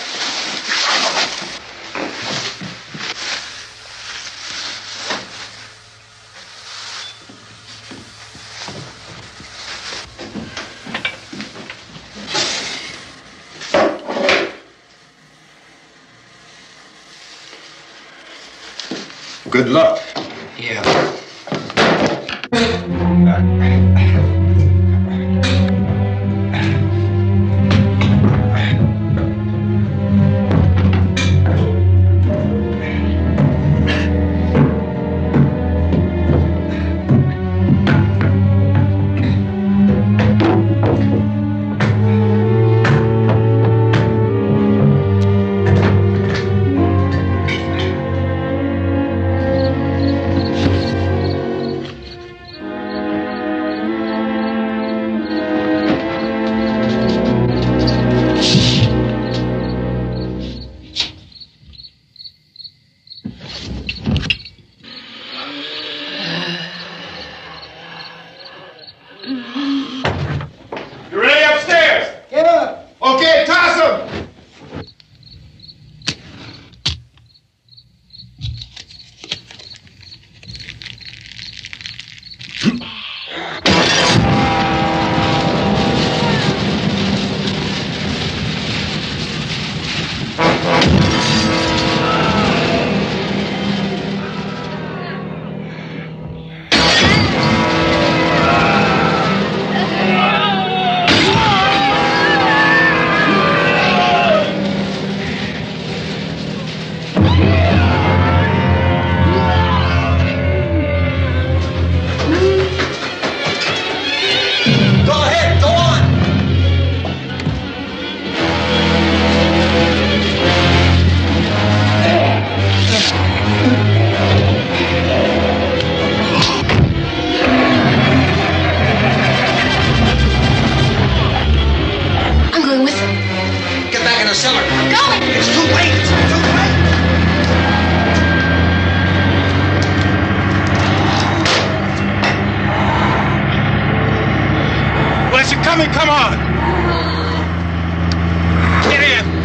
Good luck. Yeah. You ready upstairs? Yeah. Okay, toss 'em. cellar. I'm going. It's too late. It's too late. Well, as you're coming, come on. Get in.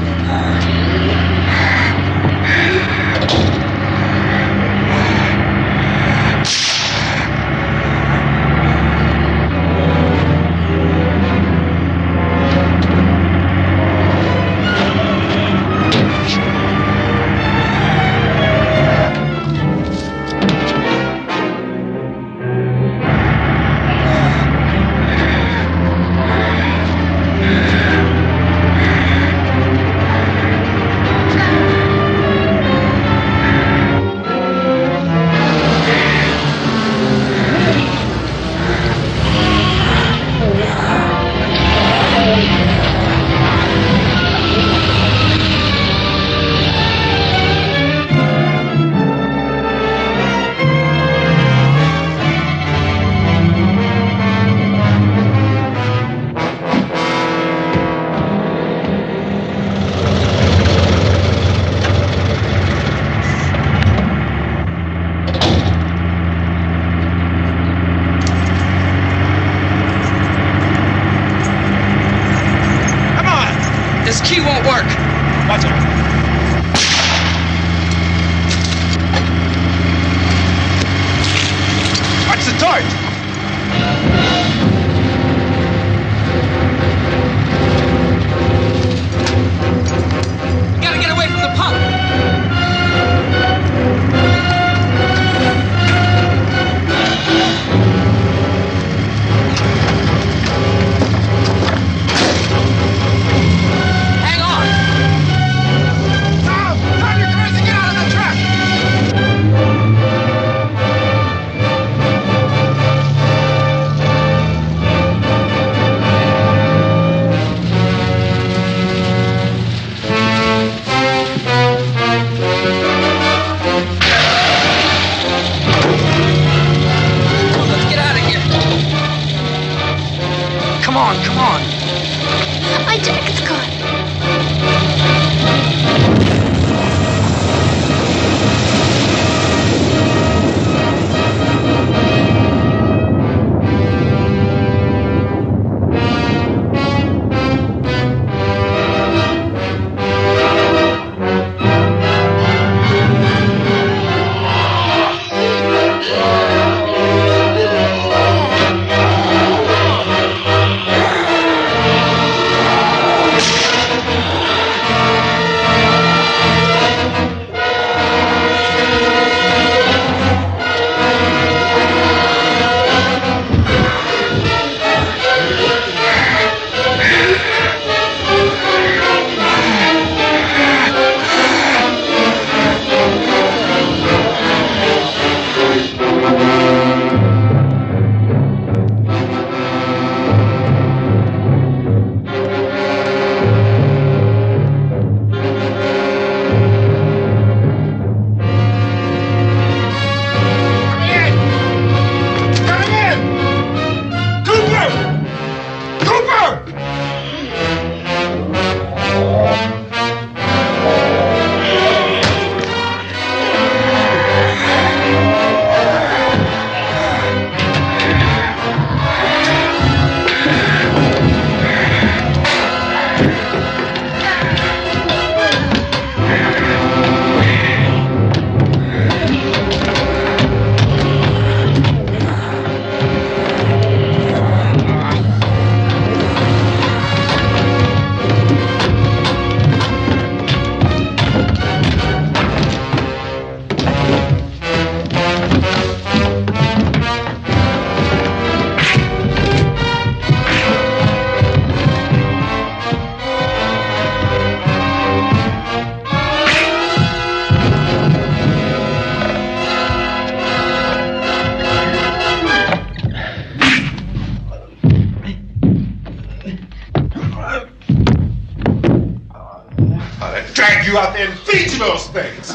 you out there and feed you those things.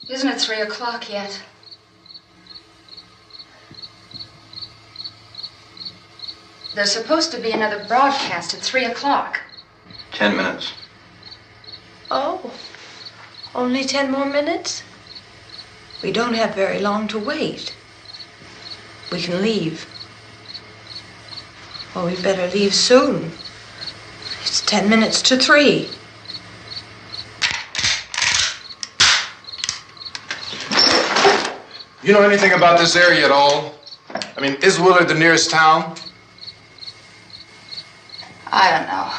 Isn't it 3 o'clock yet? There's supposed to be another broadcast at 3 o'clock. 10 minutes. Oh, only 10 more minutes? We don't have very long to wait. We can leave. Well, we better leave soon. It's 10 minutes to 3. You know anything about this area at all? I mean, is Willard the nearest town? I don't know.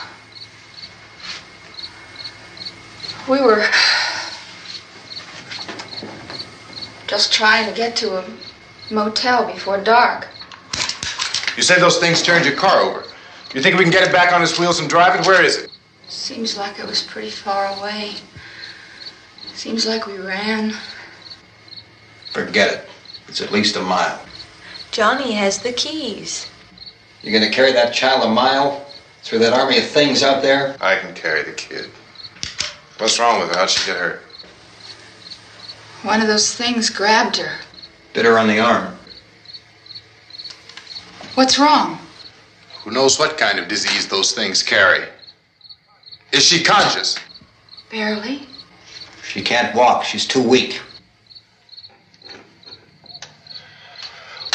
We were just trying to get to a motel before dark. You said those things turned your car over. You think we can get it back on its wheels and drive it? Where is it? Seems like it was pretty far away. Seems like we ran. Forget it. It's at least a mile. Johnny has the keys. You're gonna carry that child a mile through that army of things out there? I can carry the kid. What's wrong with her? How'd she get hurt? One of those things grabbed her. Bit her on the arm. What's wrong? Who knows what kind of disease those things carry? Is she conscious? Barely. She can't walk. She's too weak.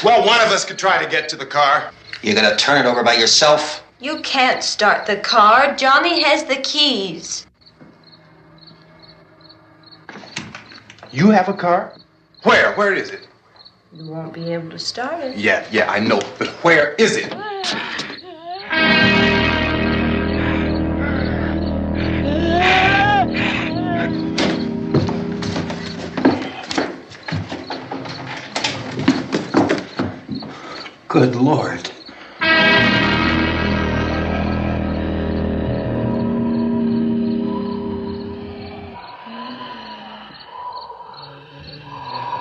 Well, one of us could try to get to the car. You gonna turn it over by yourself? You can't start the car. Johnny has the keys. You have a car? Where? Where is it? You won't be able to start it. Yeah, I know. But where is it? Good Lord.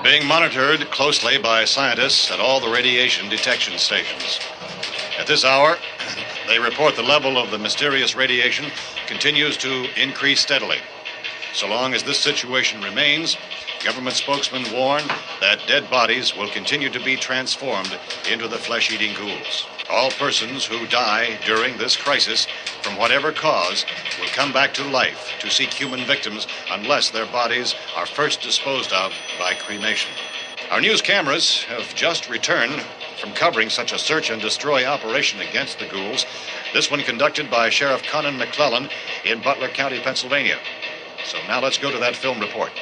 Being monitored closely by scientists at all the radiation detection stations. At this hour, they report the level of the mysterious radiation continues to increase steadily. So long as this situation remains, government spokesmen warn that dead bodies will continue to be transformed into the flesh-eating ghouls. All persons who die during this crisis, from whatever cause, will come back to life to seek human victims unless their bodies are first disposed of by cremation. Our news cameras have just returned from covering such a search and destroy operation against the ghouls, this one conducted by Sheriff Conan McClellan in Butler County, Pennsylvania. So now let's go to that film report.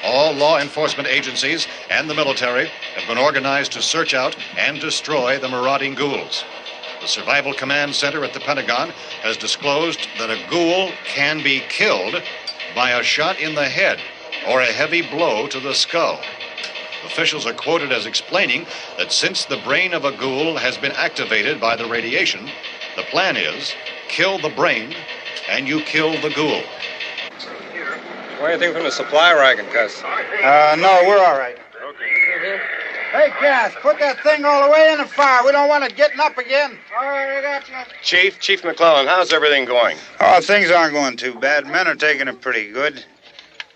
All law enforcement agencies and the military have been organized to search out and destroy the marauding ghouls. The Survival Command Center at the Pentagon has disclosed that a ghoul can be killed by a shot in the head or a heavy blow to the skull. Officials are quoted as explaining that since the brain of a ghoul has been activated by the radiation, the plan is kill the brain and you kill the ghoul. Want anything from the supply wagon, Cuz? No, we're all right. Okay. Hey, Cass, put that thing all the way in the fire. We don't want it getting up again. All right, I got you. Chief McClellan, how's everything going? Oh, things aren't going too bad. Men are taking it pretty good.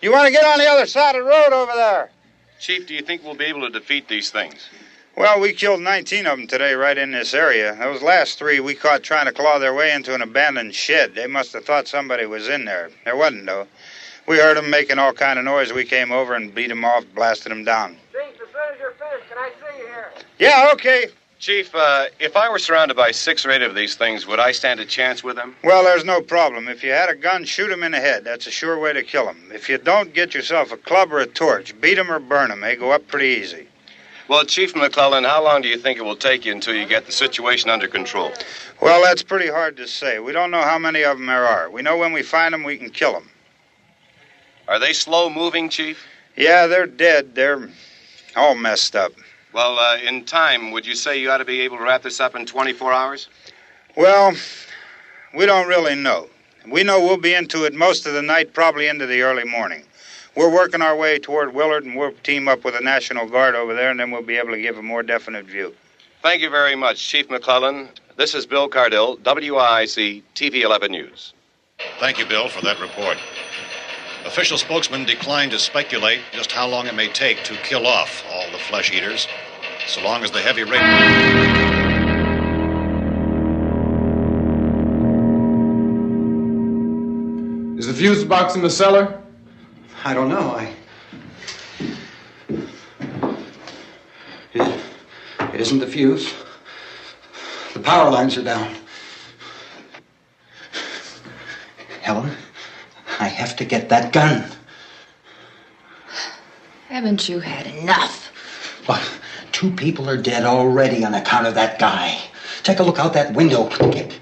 You want to get on the other side of the road over there? Chief, do you think we'll be able to defeat these things? Well, we killed 19 of them today right in this area. Those last 3 we caught trying to claw their way into an abandoned shed. They must have thought somebody was in there. There wasn't, though. We heard them making all kind of noise. We came over and beat them off, blasted them down. Chief, as soon as you're finished, can I see you here? Yeah, okay. Chief, if I were surrounded by 6 or 8 of these things, would I stand a chance with them? Well, there's no problem. If you had a gun, shoot them in the head. That's a sure way to kill them. If you don't, get yourself a club or a torch. Beat them or burn them. They go up pretty easy. Well, Chief McClellan, how long do you think it will take you until you get the situation under control? Well, that's pretty hard to say. We don't know how many of them there are. We know when we find them, we can kill them. Are they slow-moving, Chief? Yeah, they're dead. They're all messed up. Well, in time, would you say you ought to be able to wrap this up in 24 hours? Well, we don't really know. We know we'll be into it most of the night, probably into the early morning. We're working our way toward Willard, and we'll team up with the National Guard over there, and then we'll be able to give a more definite view. Thank you very much, Chief McClellan. This is Bill Cardill, WIC TV 11 News. Thank you, Bill, for that report. Official spokesman declined to speculate just how long it may take to kill off all the flesh eaters, so long as the heavy rain... Is the fuse box in the cellar? I don't know. It isn't the fuse. The power lines are down. Helen, I have to get that gun. Haven't you had enough? But 2 people are dead already on account of that guy. Take a look out that window. Get...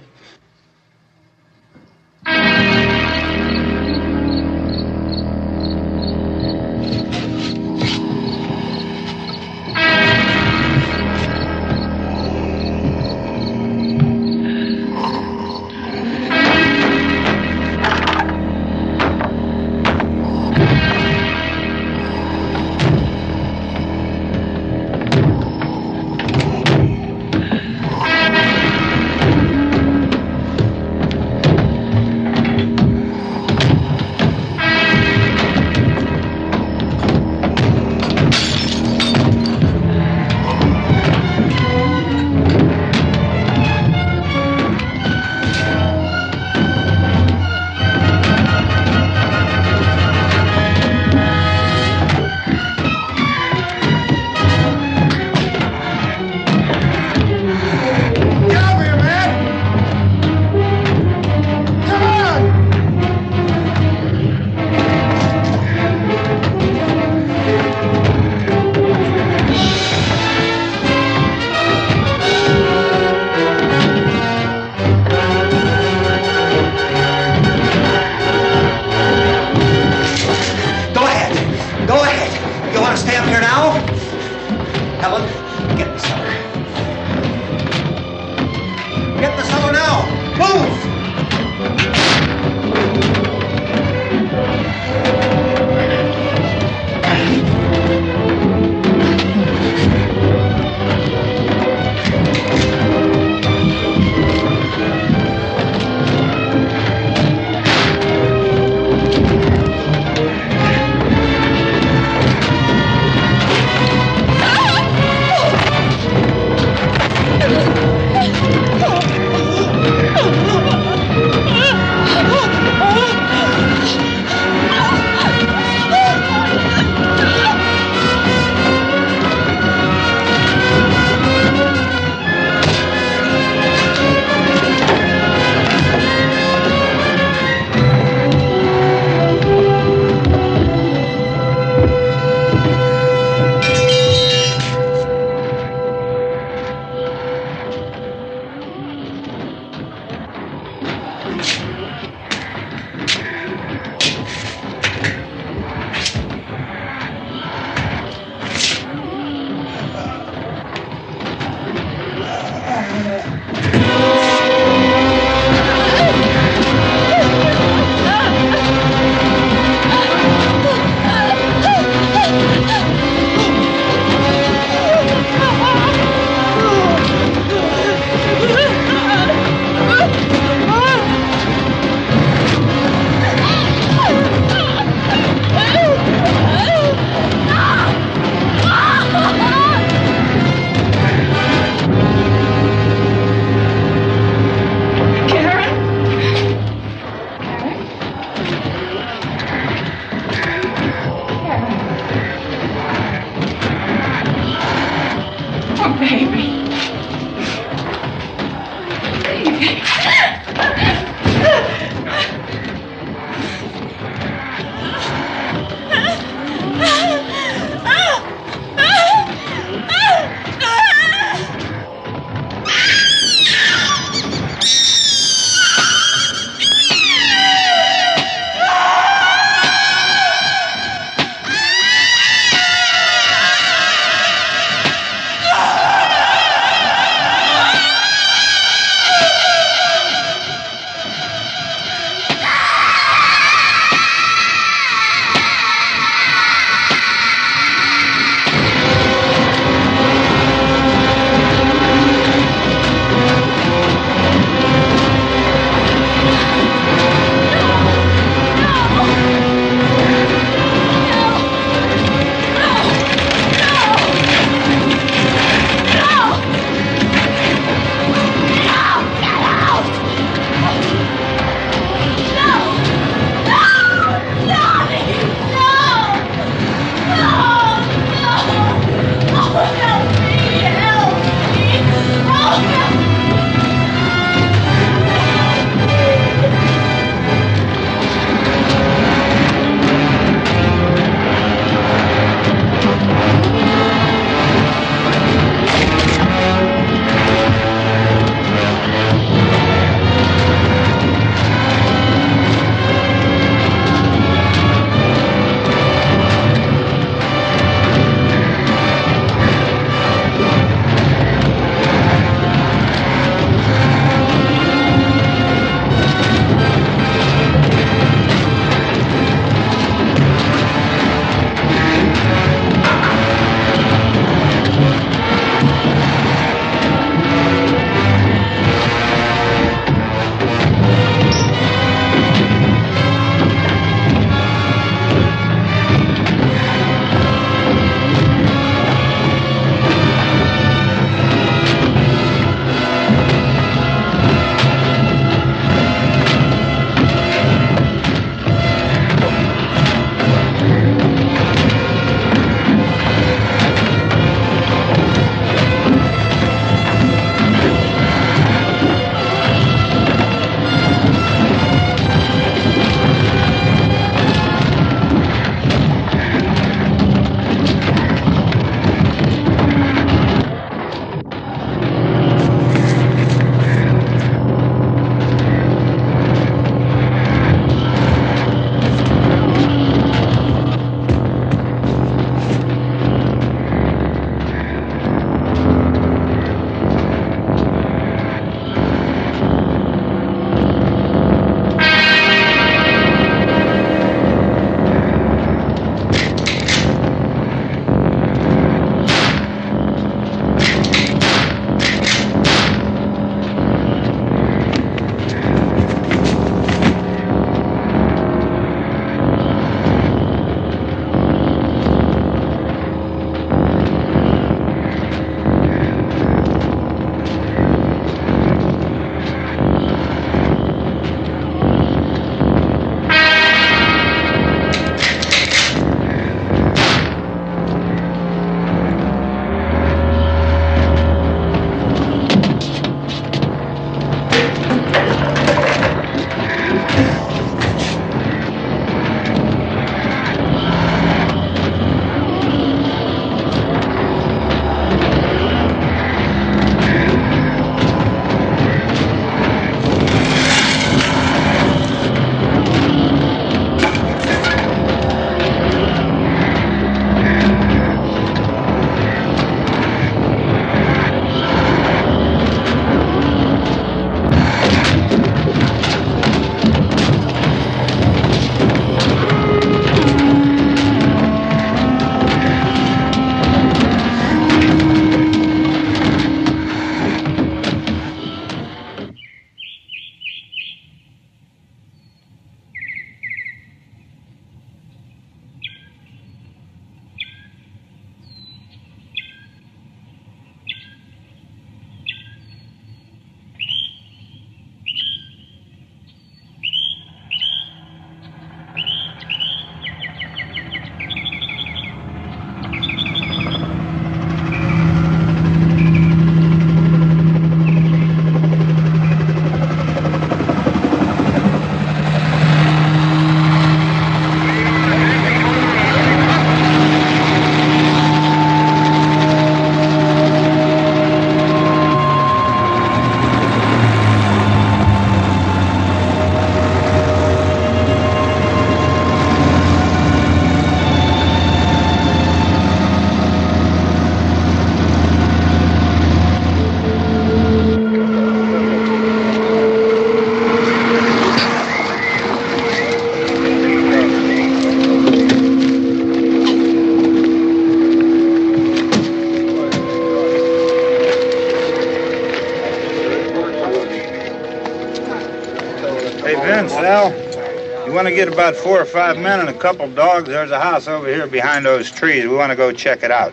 want to get about 4 or 5 men and a couple dogs. There's a house over here behind those trees. We want to go check it out.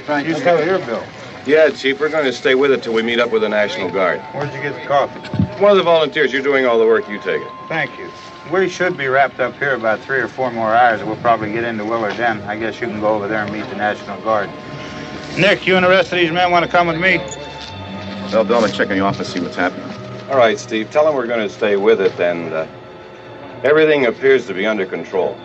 Right. You stay here, Bill. Yeah, Chief, we're going to stay with it till we meet up with the National Guard. Where'd you get the coffee? One of the volunteers. You're doing all the work. You take it. Thank you. We should be wrapped up here about 3 or 4 more hours. We'll probably get into Willard then. I guess you can go over there and meet the National Guard. Nick, you and the rest of these men want to come with me? Well, Bill, let's check in the office, see what's happening. All right, Steve. Tell them we're going to stay with it, and everything appears to be under control.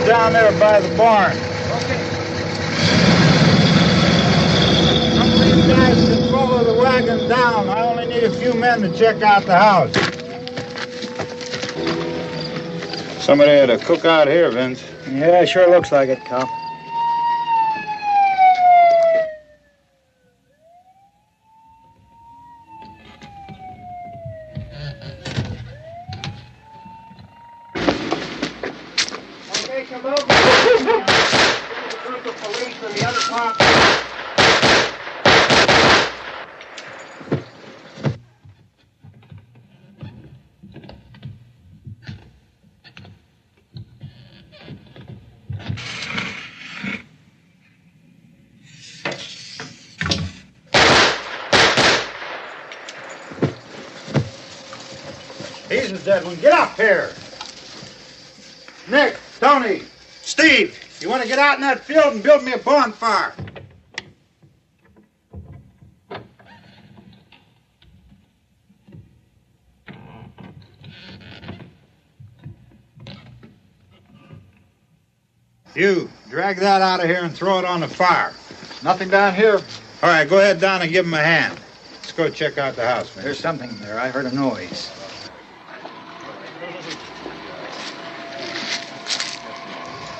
Down there by the barn. Okay. Some of these guys can follow the wagon down. I only need a few men to check out the house. Somebody had a cookout here, Vince. Yeah, sure looks like it, Cop. He's a dead one. Get up here. Nick, Tony, Steve, you want to get out in that field and build me a bonfire? You, drag that out of here and throw it on the fire. Nothing down here. All right, go ahead down and give him a hand. Let's go check out the house, man. There's something there. I heard a noise.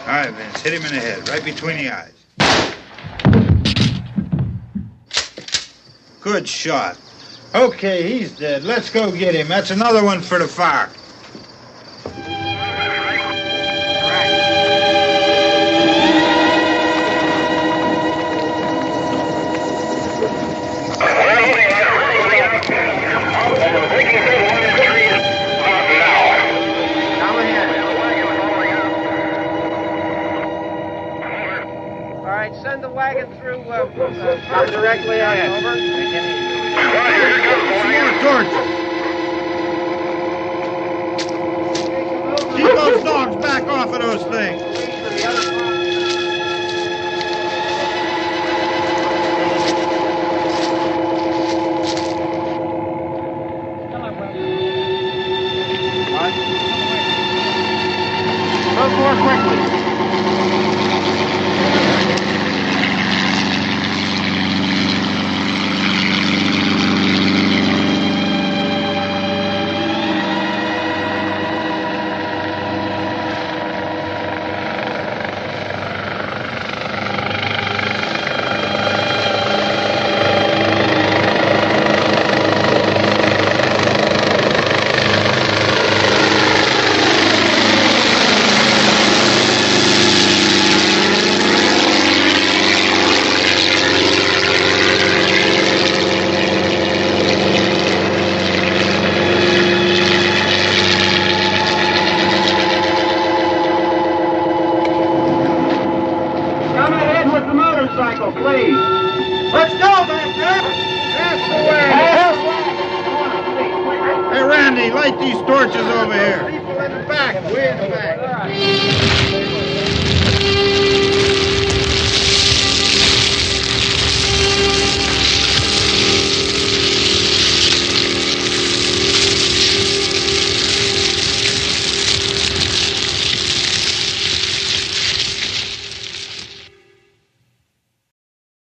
All right, Vince, hit him in the head, right between the eyes. Good shot. Okay, he's dead. Let's go get him. That's another one for the fire. Send the wagon through, directly ahead. Over. More torches. Keep those dogs back off of those things. Move more quickly. Please. Let's go back there. That's the way. Hey, Randy, light these torches over here. People in the back, way in the back.